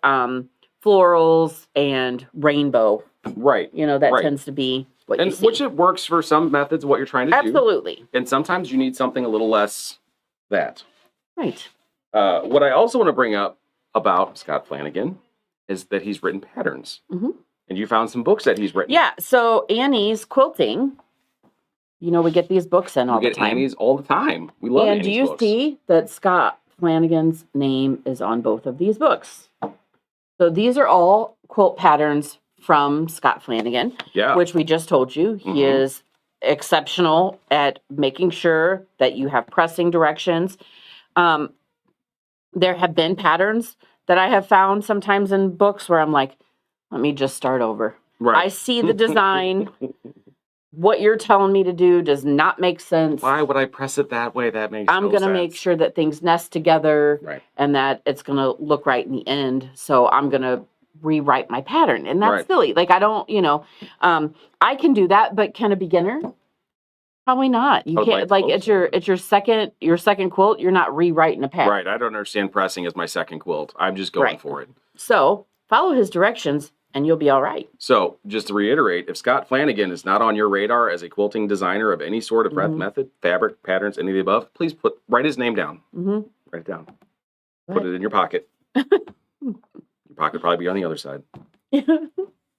Speaker 1: florals and rainbow.
Speaker 2: Right.
Speaker 1: That
Speaker 2: Right.
Speaker 1: tends to be what you
Speaker 2: And
Speaker 1: see.
Speaker 2: which it works for some methods, what you're trying to do.
Speaker 1: Absolutely.
Speaker 2: And sometimes you need something a little less that.
Speaker 1: Right.
Speaker 2: What I also want to bring up about Scott Flanagan is that he's written patterns.
Speaker 1: Mhm.
Speaker 2: And you found some books that he's written.
Speaker 1: Yeah. So Annie's Quilting, you know, we get these books in all
Speaker 2: We
Speaker 1: the
Speaker 2: get
Speaker 1: time.
Speaker 2: Annie's all the time. We love
Speaker 1: And
Speaker 2: Annie's
Speaker 1: do you
Speaker 2: books.
Speaker 1: see that Scott Flanagan's name is on both of these books? So these are all quilt patterns from Scott Flanagan,
Speaker 2: Yeah.
Speaker 1: which we just told you. He
Speaker 2: Mhm.
Speaker 1: is exceptional at making sure that you have pressing directions. There have been patterns that I have found sometimes in books where I'm like, let me just start over.
Speaker 2: Right.
Speaker 1: I see the design. What you're telling me to do does not make sense.
Speaker 2: Why would I press it that way? That makes
Speaker 1: I'm
Speaker 2: no
Speaker 1: going to
Speaker 2: sense.
Speaker 1: make sure that things nest together
Speaker 2: Right.
Speaker 1: and that it's going to look right in the end. So I'm going to rewrite my pattern. And that's
Speaker 2: Right.
Speaker 1: silly. Like, I don't, I can do that, but can a beginner? Probably not. You
Speaker 2: I would
Speaker 1: can't,
Speaker 2: like to
Speaker 1: like,
Speaker 2: hope
Speaker 1: it's your second quilt, you're not rewriting a pattern.
Speaker 2: Right. I don't understand pressing as my second quilt. I'm just going
Speaker 1: Right.
Speaker 2: for it.
Speaker 1: So follow his directions and you'll be all right.
Speaker 2: So, just to reiterate, if Scott Flanagan is not on your radar as a quilting designer of any sort of method, fabric, patterns, any of the above, please write his name down.
Speaker 1: Mm-hmm.
Speaker 2: Write it down.
Speaker 1: Go
Speaker 2: Put
Speaker 1: ahead.
Speaker 2: it in your pocket. Your pocket would probably be on the other side.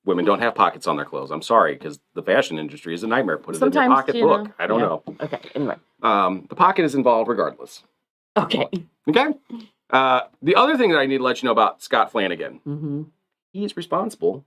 Speaker 2: Women don't have pockets on their clothes. I'm sorry, because the fashion industry is a nightmare. Put it in your
Speaker 1: Sometimes,
Speaker 2: pocketbook. I don't
Speaker 1: yeah.
Speaker 2: know.
Speaker 1: Okay, anyway.
Speaker 2: The pocket is involved regardless.
Speaker 1: Okay.
Speaker 2: Okay? The other thing that I need to let you know about Scott Flanagan,
Speaker 1: Mm-hmm.
Speaker 2: he's responsible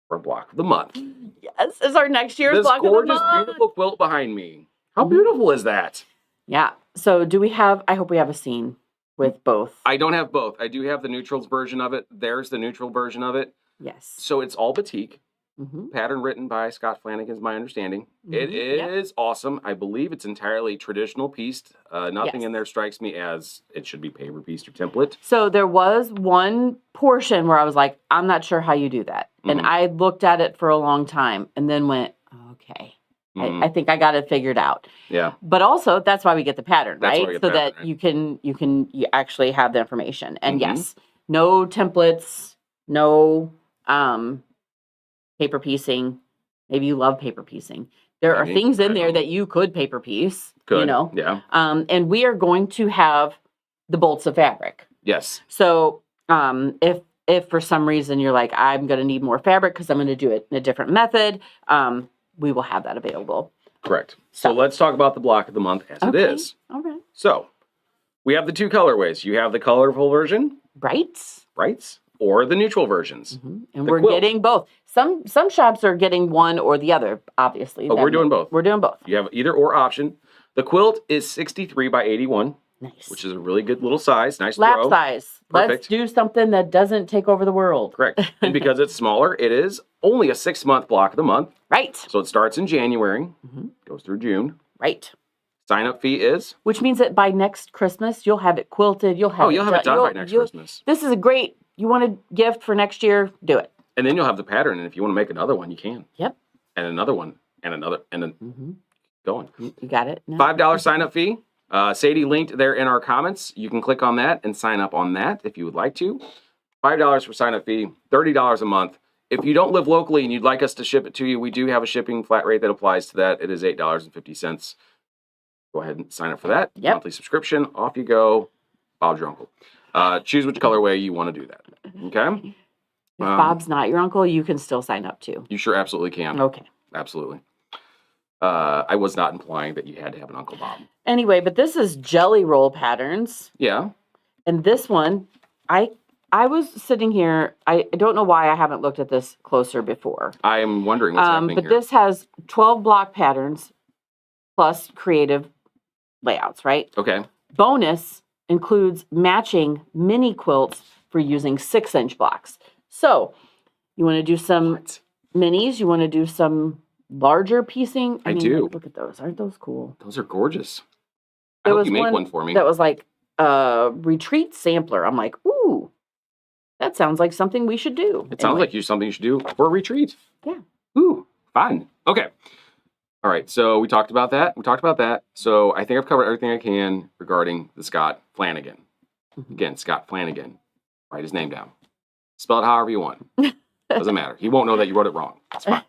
Speaker 2: for Block of the Month.
Speaker 1: Yes, it's our next year's
Speaker 2: This
Speaker 1: block of the
Speaker 2: gorgeous,
Speaker 1: month.
Speaker 2: beautiful quilt behind me. How
Speaker 1: Mhm.
Speaker 2: beautiful is that?
Speaker 1: Yeah. So do we have, I hope we have a scene with both.
Speaker 2: I don't have both. I do have the neutrals version of it. There's the neutral version of it.
Speaker 1: Yes.
Speaker 2: So it's all batik.
Speaker 1: Mm-hmm.
Speaker 2: Pattern written by Scott Flanagan is my understanding. It
Speaker 1: Yep.
Speaker 2: is awesome. I believe it's entirely traditional pieced. Nothing
Speaker 1: Yes.
Speaker 2: in there strikes me as it should be paper pieced or template.
Speaker 1: So there was one portion where I was like, I'm not sure how you do that. And
Speaker 2: Mhm.
Speaker 1: I looked at it for a long time and then went, okay,
Speaker 2: Mhm.
Speaker 1: I think I got it figured out.
Speaker 2: Yeah.
Speaker 1: But also that's why we get the pattern,
Speaker 2: That's why
Speaker 1: right?
Speaker 2: we get
Speaker 1: So
Speaker 2: the pattern,
Speaker 1: that
Speaker 2: right.
Speaker 1: you actually have the information. And
Speaker 2: Mhm.
Speaker 1: yes, no templates, no paper piecing. Maybe you love paper piecing. There are
Speaker 2: Maybe.
Speaker 1: things in
Speaker 2: I
Speaker 1: there
Speaker 2: don't know.
Speaker 1: that you could paper piece,
Speaker 2: Good.
Speaker 1: you know.
Speaker 2: Yeah.
Speaker 1: And we are going to have the bolts of fabric.
Speaker 2: Yes.
Speaker 1: So if for some reason you're like, I'm going to need more fabric because I'm going to do it in a different method, we will have that available.
Speaker 2: Correct. So let's talk about the block of the month as it is.
Speaker 1: All right.
Speaker 2: So we have the two colorways. You have the colorful version,
Speaker 1: Brights.
Speaker 2: brights, or the neutral versions.
Speaker 1: Mhm. And
Speaker 2: The
Speaker 1: we're
Speaker 2: quilt.
Speaker 1: getting both. Some shops are getting one or the other, obviously.
Speaker 2: Oh, we're doing both.
Speaker 1: We're doing both.
Speaker 2: You have either or option. The quilt is 63 by 81,
Speaker 1: Nice.
Speaker 2: which is a really good little size. Nice
Speaker 1: lap
Speaker 2: throw.
Speaker 1: size. Let's
Speaker 2: Perfect.
Speaker 1: do something that doesn't take over the world.
Speaker 2: Correct. And because it's smaller, it is only a 6-month block of the month.
Speaker 1: Right.
Speaker 2: So it starts in January,
Speaker 1: Mhm.
Speaker 2: goes through June.
Speaker 1: Right.
Speaker 2: Sign up fee is
Speaker 1: Which means that by next Christmas, you'll have it quilted. You'll have
Speaker 2: you'll have it done by next Christmas.
Speaker 1: This is a great, you want a gift for next year, do it.
Speaker 2: And then you'll have the pattern. And if you want to make another one, you can.
Speaker 1: Yep.
Speaker 2: And another one, and another, and then
Speaker 1: Mm-hmm.
Speaker 2: going.
Speaker 1: You got it? No?
Speaker 2: $5 sign up fee. Sadie linked there in our comments. You can click on that and sign up on that if you would like to. $5 for sign up fee, $30 a month. If you don't live locally and you'd like us to ship it to you, we do have a shipping flat rate that applies to that. It is $8.50. Go ahead and sign up for that.
Speaker 1: Yep.
Speaker 2: Monthly subscription. Off you go. Bob's your uncle. Choose which colorway you want to do that. Okay?
Speaker 1: If Bob's not your uncle, you can still sign up too.
Speaker 2: You sure absolutely can.
Speaker 1: Okay.
Speaker 2: Absolutely. I was not implying that you had to have an Uncle Bob.
Speaker 1: Anyway, but this is jelly roll patterns.
Speaker 2: Yeah.
Speaker 1: And this one, I was sitting here. I don't know why I haven't looked at this closer before.
Speaker 2: I am wondering what's happening
Speaker 1: But
Speaker 2: here.
Speaker 1: this has 12 block patterns plus creative layouts, right?
Speaker 2: Okay.
Speaker 1: Bonus includes matching mini quilts for using 6-inch blocks. So you want to do some
Speaker 2: What?
Speaker 1: minis, you want to do some larger piecing.
Speaker 2: I do.
Speaker 1: Look at those. Aren't those cool?
Speaker 2: Those are gorgeous. I
Speaker 1: There
Speaker 2: hope
Speaker 1: was
Speaker 2: you make one for me.
Speaker 1: That was like a retreat sampler. I'm like, ooh, that sounds like something we should do.
Speaker 2: It sounds like something you should do for a retreat.
Speaker 1: Yeah.
Speaker 2: Ooh, fun. Okay. All right. So we talked about that. So I think I've covered everything I can regarding the Scott Flanagan.
Speaker 1: Mhm.
Speaker 2: Again, Scott Flanagan. Write his name down. Spell it however you want. Doesn't matter. He won't know that you wrote it wrong. It's fine.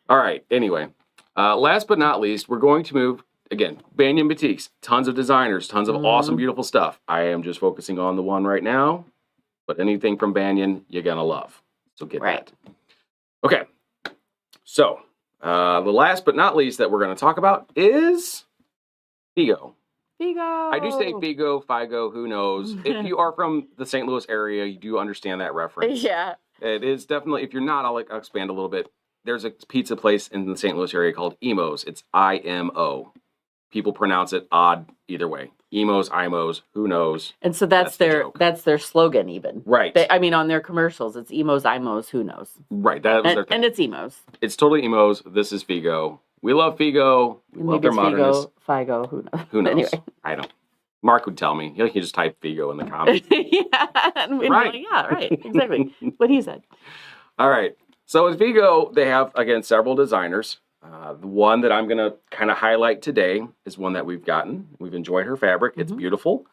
Speaker 2: All right. Anyway, last but not least, we're going to move again. Banyan Boutiques, tons of designers, tons of awesome, beautiful stuff. I am just focusing on the one right now, but anything from Banyan, you're gonna love. So get that. Okay. So the last but not least that we're going to talk about is Figo.
Speaker 1: Figo.
Speaker 2: I do say Figo, Figo, who knows. If you are from the St. Louis area, you do understand that reference.
Speaker 1: Yeah.
Speaker 2: It is definitely, if you're not, I'll expand a little bit. There's a pizza place in the St. Louis area called Imo's. It's IMO. People pronounce it odd either way. Emos, IMOs, who knows?
Speaker 1: And so that's their slogan even.
Speaker 2: Right.
Speaker 1: On their commercials, it's Emos, IMOs, who knows?
Speaker 2: Right. That was their thing.
Speaker 1: And it's Emos.
Speaker 2: It's totally Emos. This is Figo. We love Figo. We love their modernness.
Speaker 1: Figo, who knows?
Speaker 2: Who knows?
Speaker 1: Anyway.
Speaker 2: I don't. Mark would tell me. He can just type Figo in the comments.
Speaker 1: Yeah. And we'd be
Speaker 2: Right.
Speaker 1: like, yeah, right. Exactly. What he said.
Speaker 2: All right. So with Figo, they have, again, several designers. The one that I'm going to kind of highlight today is one that we've gotten. We've enjoyed her fabric. It's beautiful.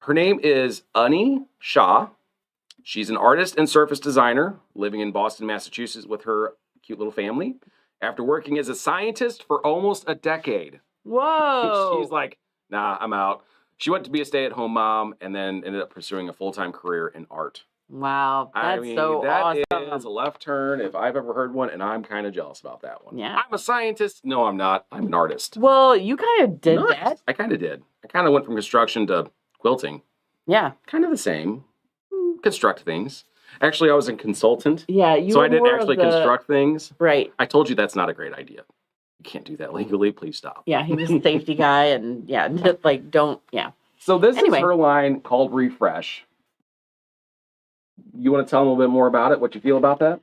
Speaker 2: Her name is Ani Shah. She's an artist and surface designer living in Boston, Massachusetts with her cute little family. After working as a scientist for almost a decade.
Speaker 1: Whoa.
Speaker 2: She's like, nah, I'm out. She went to be a stay-at-home mom and then ended up pursuing a full-time career in art.
Speaker 1: Wow. That's
Speaker 2: that
Speaker 1: awesome.
Speaker 2: is a left turn if I've ever heard one, and I'm kind of jealous about that one.
Speaker 1: Yeah.
Speaker 2: I'm a scientist. No, I'm not. I'm an artist.
Speaker 1: Well, you kind of did that.
Speaker 2: I kind of did. I kind of went from construction to quilting.
Speaker 1: Yeah.
Speaker 2: Kind of the same. Construct things. Actually, I was a consultant.
Speaker 1: Yeah.
Speaker 2: So I didn't actually construct things.
Speaker 1: Right.
Speaker 2: I told you that's not a great idea. You can't do that legally. Please stop.
Speaker 1: Yeah. He was a safety guy and yeah.
Speaker 2: So this is her line called Refresh. You want to tell them a little bit more about it, what you feel about that?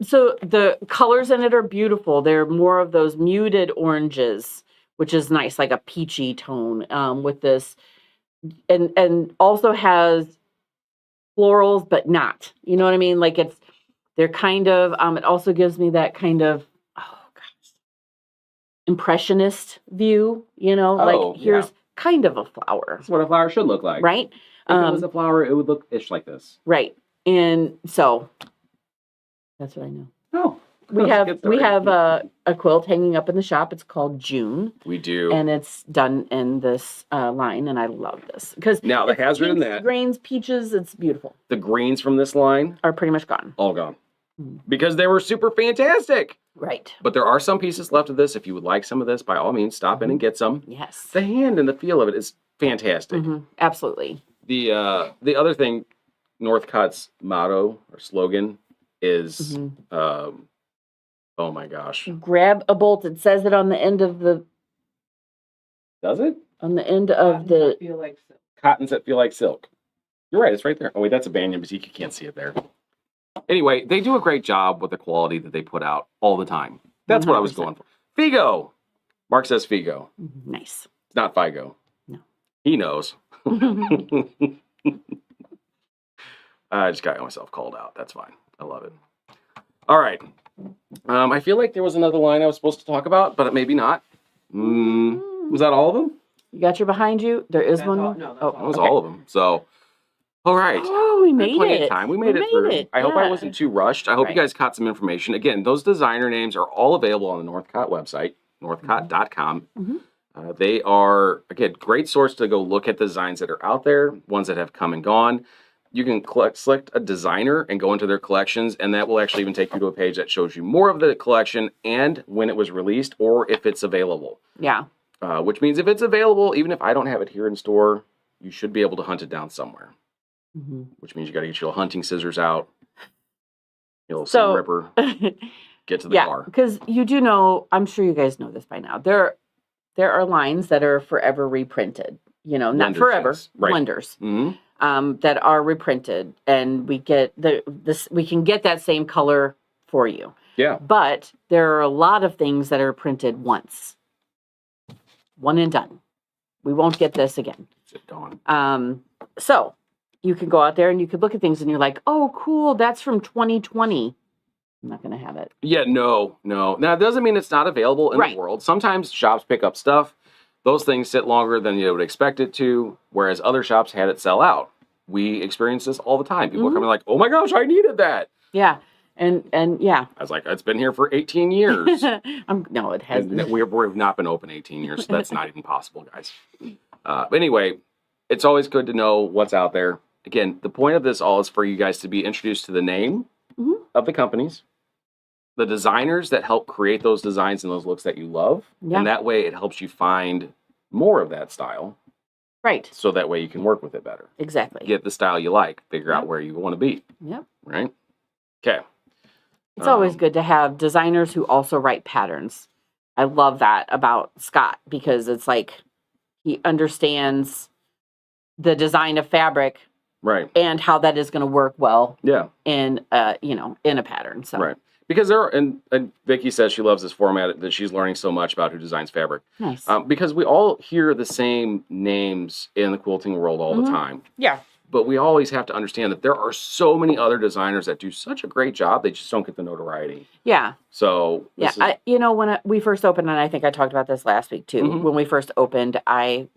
Speaker 1: So the colors in it are beautiful. They're more of those muted oranges, which is nice, like a peachy tone with this. And also has florals, but not. You know what I mean? Like they're kind of, it also gives me that kind of, impressionist view, here's kind of a flower.
Speaker 2: That's what a flower should look like.
Speaker 1: Right?
Speaker 2: If it was a flower, it would look ish like this.
Speaker 1: Right. And so that's what I know.
Speaker 2: Oh.
Speaker 1: We have a quilt hanging up in the shop. It's called June.
Speaker 2: We do.
Speaker 1: And it's done in this line, and I love this. Because
Speaker 2: now the hazard in that.
Speaker 1: Grains, peaches, it's beautiful.
Speaker 2: The greens from this line
Speaker 1: are pretty much gone.
Speaker 2: All gone. Because they were super fantastic.
Speaker 1: Right.
Speaker 2: But there are some pieces left of this. If you would like some of this, by all means, stop in and get some.
Speaker 1: Yes.
Speaker 2: The hand and the feel of it is fantastic.
Speaker 1: Absolutely.
Speaker 2: The other thing, Northcott's motto or slogan is, oh my gosh.
Speaker 1: Grab a bolt. It says it on the end of the...
Speaker 2: Does it?
Speaker 1: On the end of the...
Speaker 3: Feel like silk.
Speaker 2: Cottons that feel like silk. You're right. It's right there. Oh, wait, that's a Banyan Boutique. You can't see it there. Anyway, they do a great job with the quality that they put out all the time. That's 100%. What I was going for. Figo. Mark says Figo.
Speaker 1: Nice.
Speaker 2: It's not Figo.
Speaker 1: No.
Speaker 2: He knows. I just got myself called out. That's fine. I love it. All right. I feel like there was another line I was supposed to talk about, but maybe not. Was that all of them?
Speaker 1: You got your behind you? There is one more?
Speaker 3: No,
Speaker 2: that was all of them. So, all right.
Speaker 1: Oh, we made
Speaker 2: plenty
Speaker 1: it.
Speaker 2: Of time. We made it through. I hope I wasn't too rushed. I hope you guys caught some information. Again, those designer names are all available on the Northcott website, northcott.com. They are, again, great source to go look at designs that are out there, ones that have come and gone. You can select a designer and go into their collections, and that will actually even take you to a page that shows you more of the collection and when it was released or if it's available.
Speaker 1: Yeah.
Speaker 2: Which means if it's available, even if I don't have it here in store, you should be able to hunt it down somewhere. Which means you got to get your little hunting scissors out, your little seam ripper, get to the bar.
Speaker 1: Because you do know, I'm sure you guys know this by now, there are lines that are forever reprinted. Not
Speaker 2: Blenders,
Speaker 1: forever,
Speaker 2: yes. Right.
Speaker 1: blenders. That are reprinted, and we get we can get that same color for you.
Speaker 2: Yeah.
Speaker 1: But there are a lot of things that are printed once. One and done. We won't get this again.
Speaker 2: It's gone.
Speaker 1: So you can go out there and you could look at things and you're like, oh, cool, that's from 2020. I'm not going to have it.
Speaker 2: Yeah, no. Now, it doesn't mean it's not available in the world. Sometimes shops pick up stuff. Those things sit longer than you would expect it to, whereas other shops had it sell out. We experience this all the time. People are coming like, oh my gosh, I needed that.
Speaker 1: Yeah. And yeah.
Speaker 2: I was like, it's been here for 18 years.
Speaker 1: No, it hasn't.
Speaker 2: And we've not been open 18 years, so that's not even possible, guys. But anyway, it's always good to know what's out there. Again, the point of this all is for you guys to be introduced to the name of the companies, the designers that help create those designs and those looks that you love.
Speaker 1: Yeah.
Speaker 2: And that way it helps you find more of that style.
Speaker 1: Right.
Speaker 2: So that way you can work with it better.
Speaker 1: Exactly.
Speaker 2: Get the style you like, figure out where you want to be.
Speaker 1: Yep.
Speaker 2: Right? Okay.
Speaker 1: It's always good to have designers who also write patterns. I love that about Scott because it's like he understands the design of fabric,
Speaker 2: right,
Speaker 1: and how that is going to work well,
Speaker 2: in
Speaker 1: in a pattern. So
Speaker 2: right, because there are, and Vicky says she loves this format that she's learning so much about who designs fabric.
Speaker 1: Nice.
Speaker 2: Because we all hear the same names in the quilting world all the time.
Speaker 1: Yeah.
Speaker 2: But we always have to understand that there are so many other designers that do such a great job. They just don't get the notoriety.
Speaker 1: Yeah.
Speaker 2: So
Speaker 1: when we first opened, and I think I talked about this last week too. When we first opened, I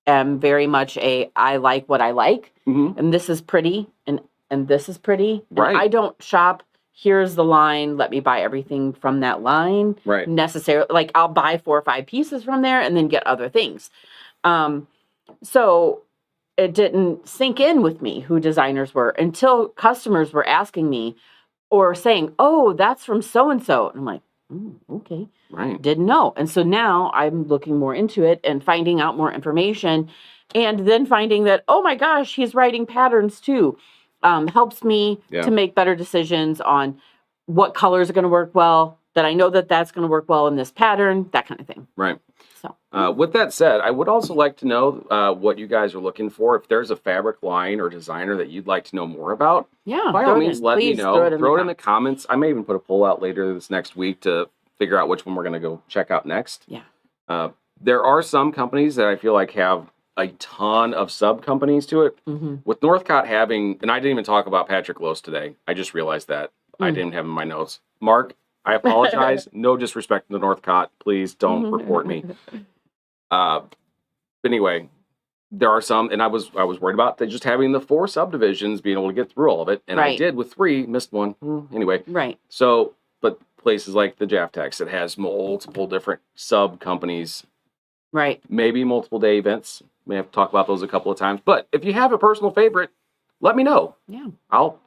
Speaker 1: am very much I like what I like, and this is pretty, and this is pretty.
Speaker 2: Right.
Speaker 1: And I don't shop. Here's the line. Let me buy everything from that line.
Speaker 2: Right.
Speaker 1: Necessarily, like I'll buy 4 or 5 pieces from there, and then get other things. So it didn't sink in with me who designers were until customers were asking me or saying, "Oh, that's from so and so," and I'm like, okay.
Speaker 2: Right.
Speaker 1: Didn't know. And so now I'm looking more into it and finding out more information, and then finding that, oh my gosh, he's writing patterns too. Helps me to make better decisions on what colors are going to work well, that I know that that's going to work well in this pattern, that kind of thing.
Speaker 2: Right.
Speaker 1: So,
Speaker 2: with that said, I would also like to know what you guys are looking for. If there's a fabric line or designer that you'd like to know more about, by all means, let me know. Throw it in the comments. I may even put a poll out later this next week to figure out which one we're going to go check out next.
Speaker 1: Yeah.
Speaker 2: There are some companies that I feel like have a ton of sub companies to it. With Northcott having, and I didn't even talk about Patrick Lose today. I just realized that I didn't have him in my notes. Mark, I apologize. No disrespect to Northcott. Please don't report me. But anyway, there are some, and I was worried about just having the 4 subdivisions, being able to get through all of it, and I did with 3, missed one. Anyway,
Speaker 1: right.
Speaker 2: So, but places like the Jaftex that has multiple different sub companies,
Speaker 1: right?
Speaker 2: Maybe multiple day events. May have to talk about those a couple of times. But if you have a personal favorite, let me know.
Speaker 1: Yeah,
Speaker 2: I'll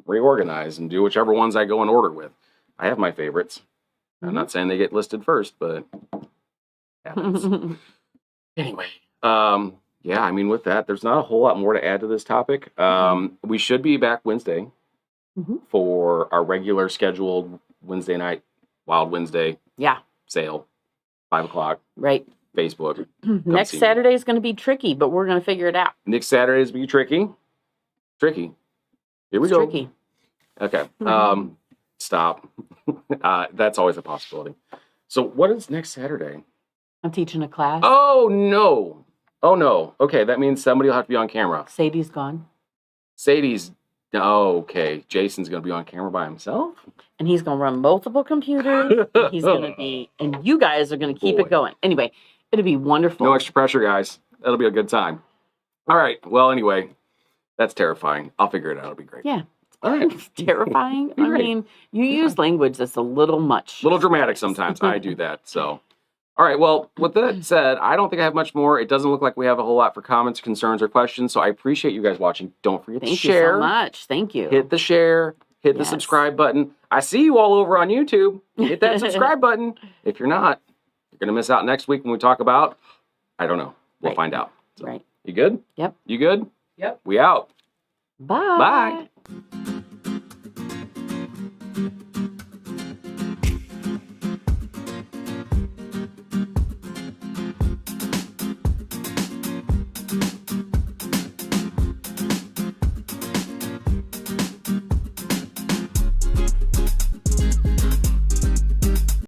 Speaker 2: reorganize and do whichever ones I go in order with. I have my favorites. I'm not saying they get listed first, but happens. Anyway, yeah, I mean, with that, there's not a whole lot more to add to this topic. We should be back Wednesday for our regular scheduled Wednesday night, Wild Wednesday sale, 5 o'clock.
Speaker 1: Right.
Speaker 2: Facebook.
Speaker 1: Next Saturday is going to be tricky, but we're going to figure it out.
Speaker 2: Next Saturday is going to be tricky. Tricky. Here we go.
Speaker 1: Tricky.
Speaker 2: Okay. Stop. That's always a possibility. So what is next Saturday?
Speaker 1: I'm teaching a class.
Speaker 2: Oh, no. Oh, no. Okay, that means somebody will have to be on camera.
Speaker 1: Sadie's gone.
Speaker 2: Sadie's... Oh, okay. Jason's going to be on camera by himself?
Speaker 1: And he's going to run multiple computers. And he's going to be... And you guys are going to keep it going. Anyway, it'll be wonderful.
Speaker 2: No extra pressure, guys. That'll be a good time. All right. Well, anyway, that's terrifying. I'll figure it out. It'll be great.
Speaker 1: Yeah.
Speaker 2: All right.
Speaker 1: It's terrifying. I mean, you use language that's a little much.
Speaker 2: A little dramatic sometimes. I do that, so... All right, well, with that said, I don't think I have much more. It doesn't look like we have a whole lot for comments, concerns, or questions, so I appreciate you guys watching. Don't forget to share.
Speaker 1: Thank you so much. Thank you.
Speaker 2: Hit the share. Hit the subscribe button. I see you all over on YouTube. Hit that subscribe button. If you're not, you're going to miss out next week when we talk about, I don't know. We'll find out. So, you good?
Speaker 1: Yep.
Speaker 2: You good?
Speaker 3: Yep.
Speaker 2: We out.
Speaker 1: Bye.
Speaker 2: Bye.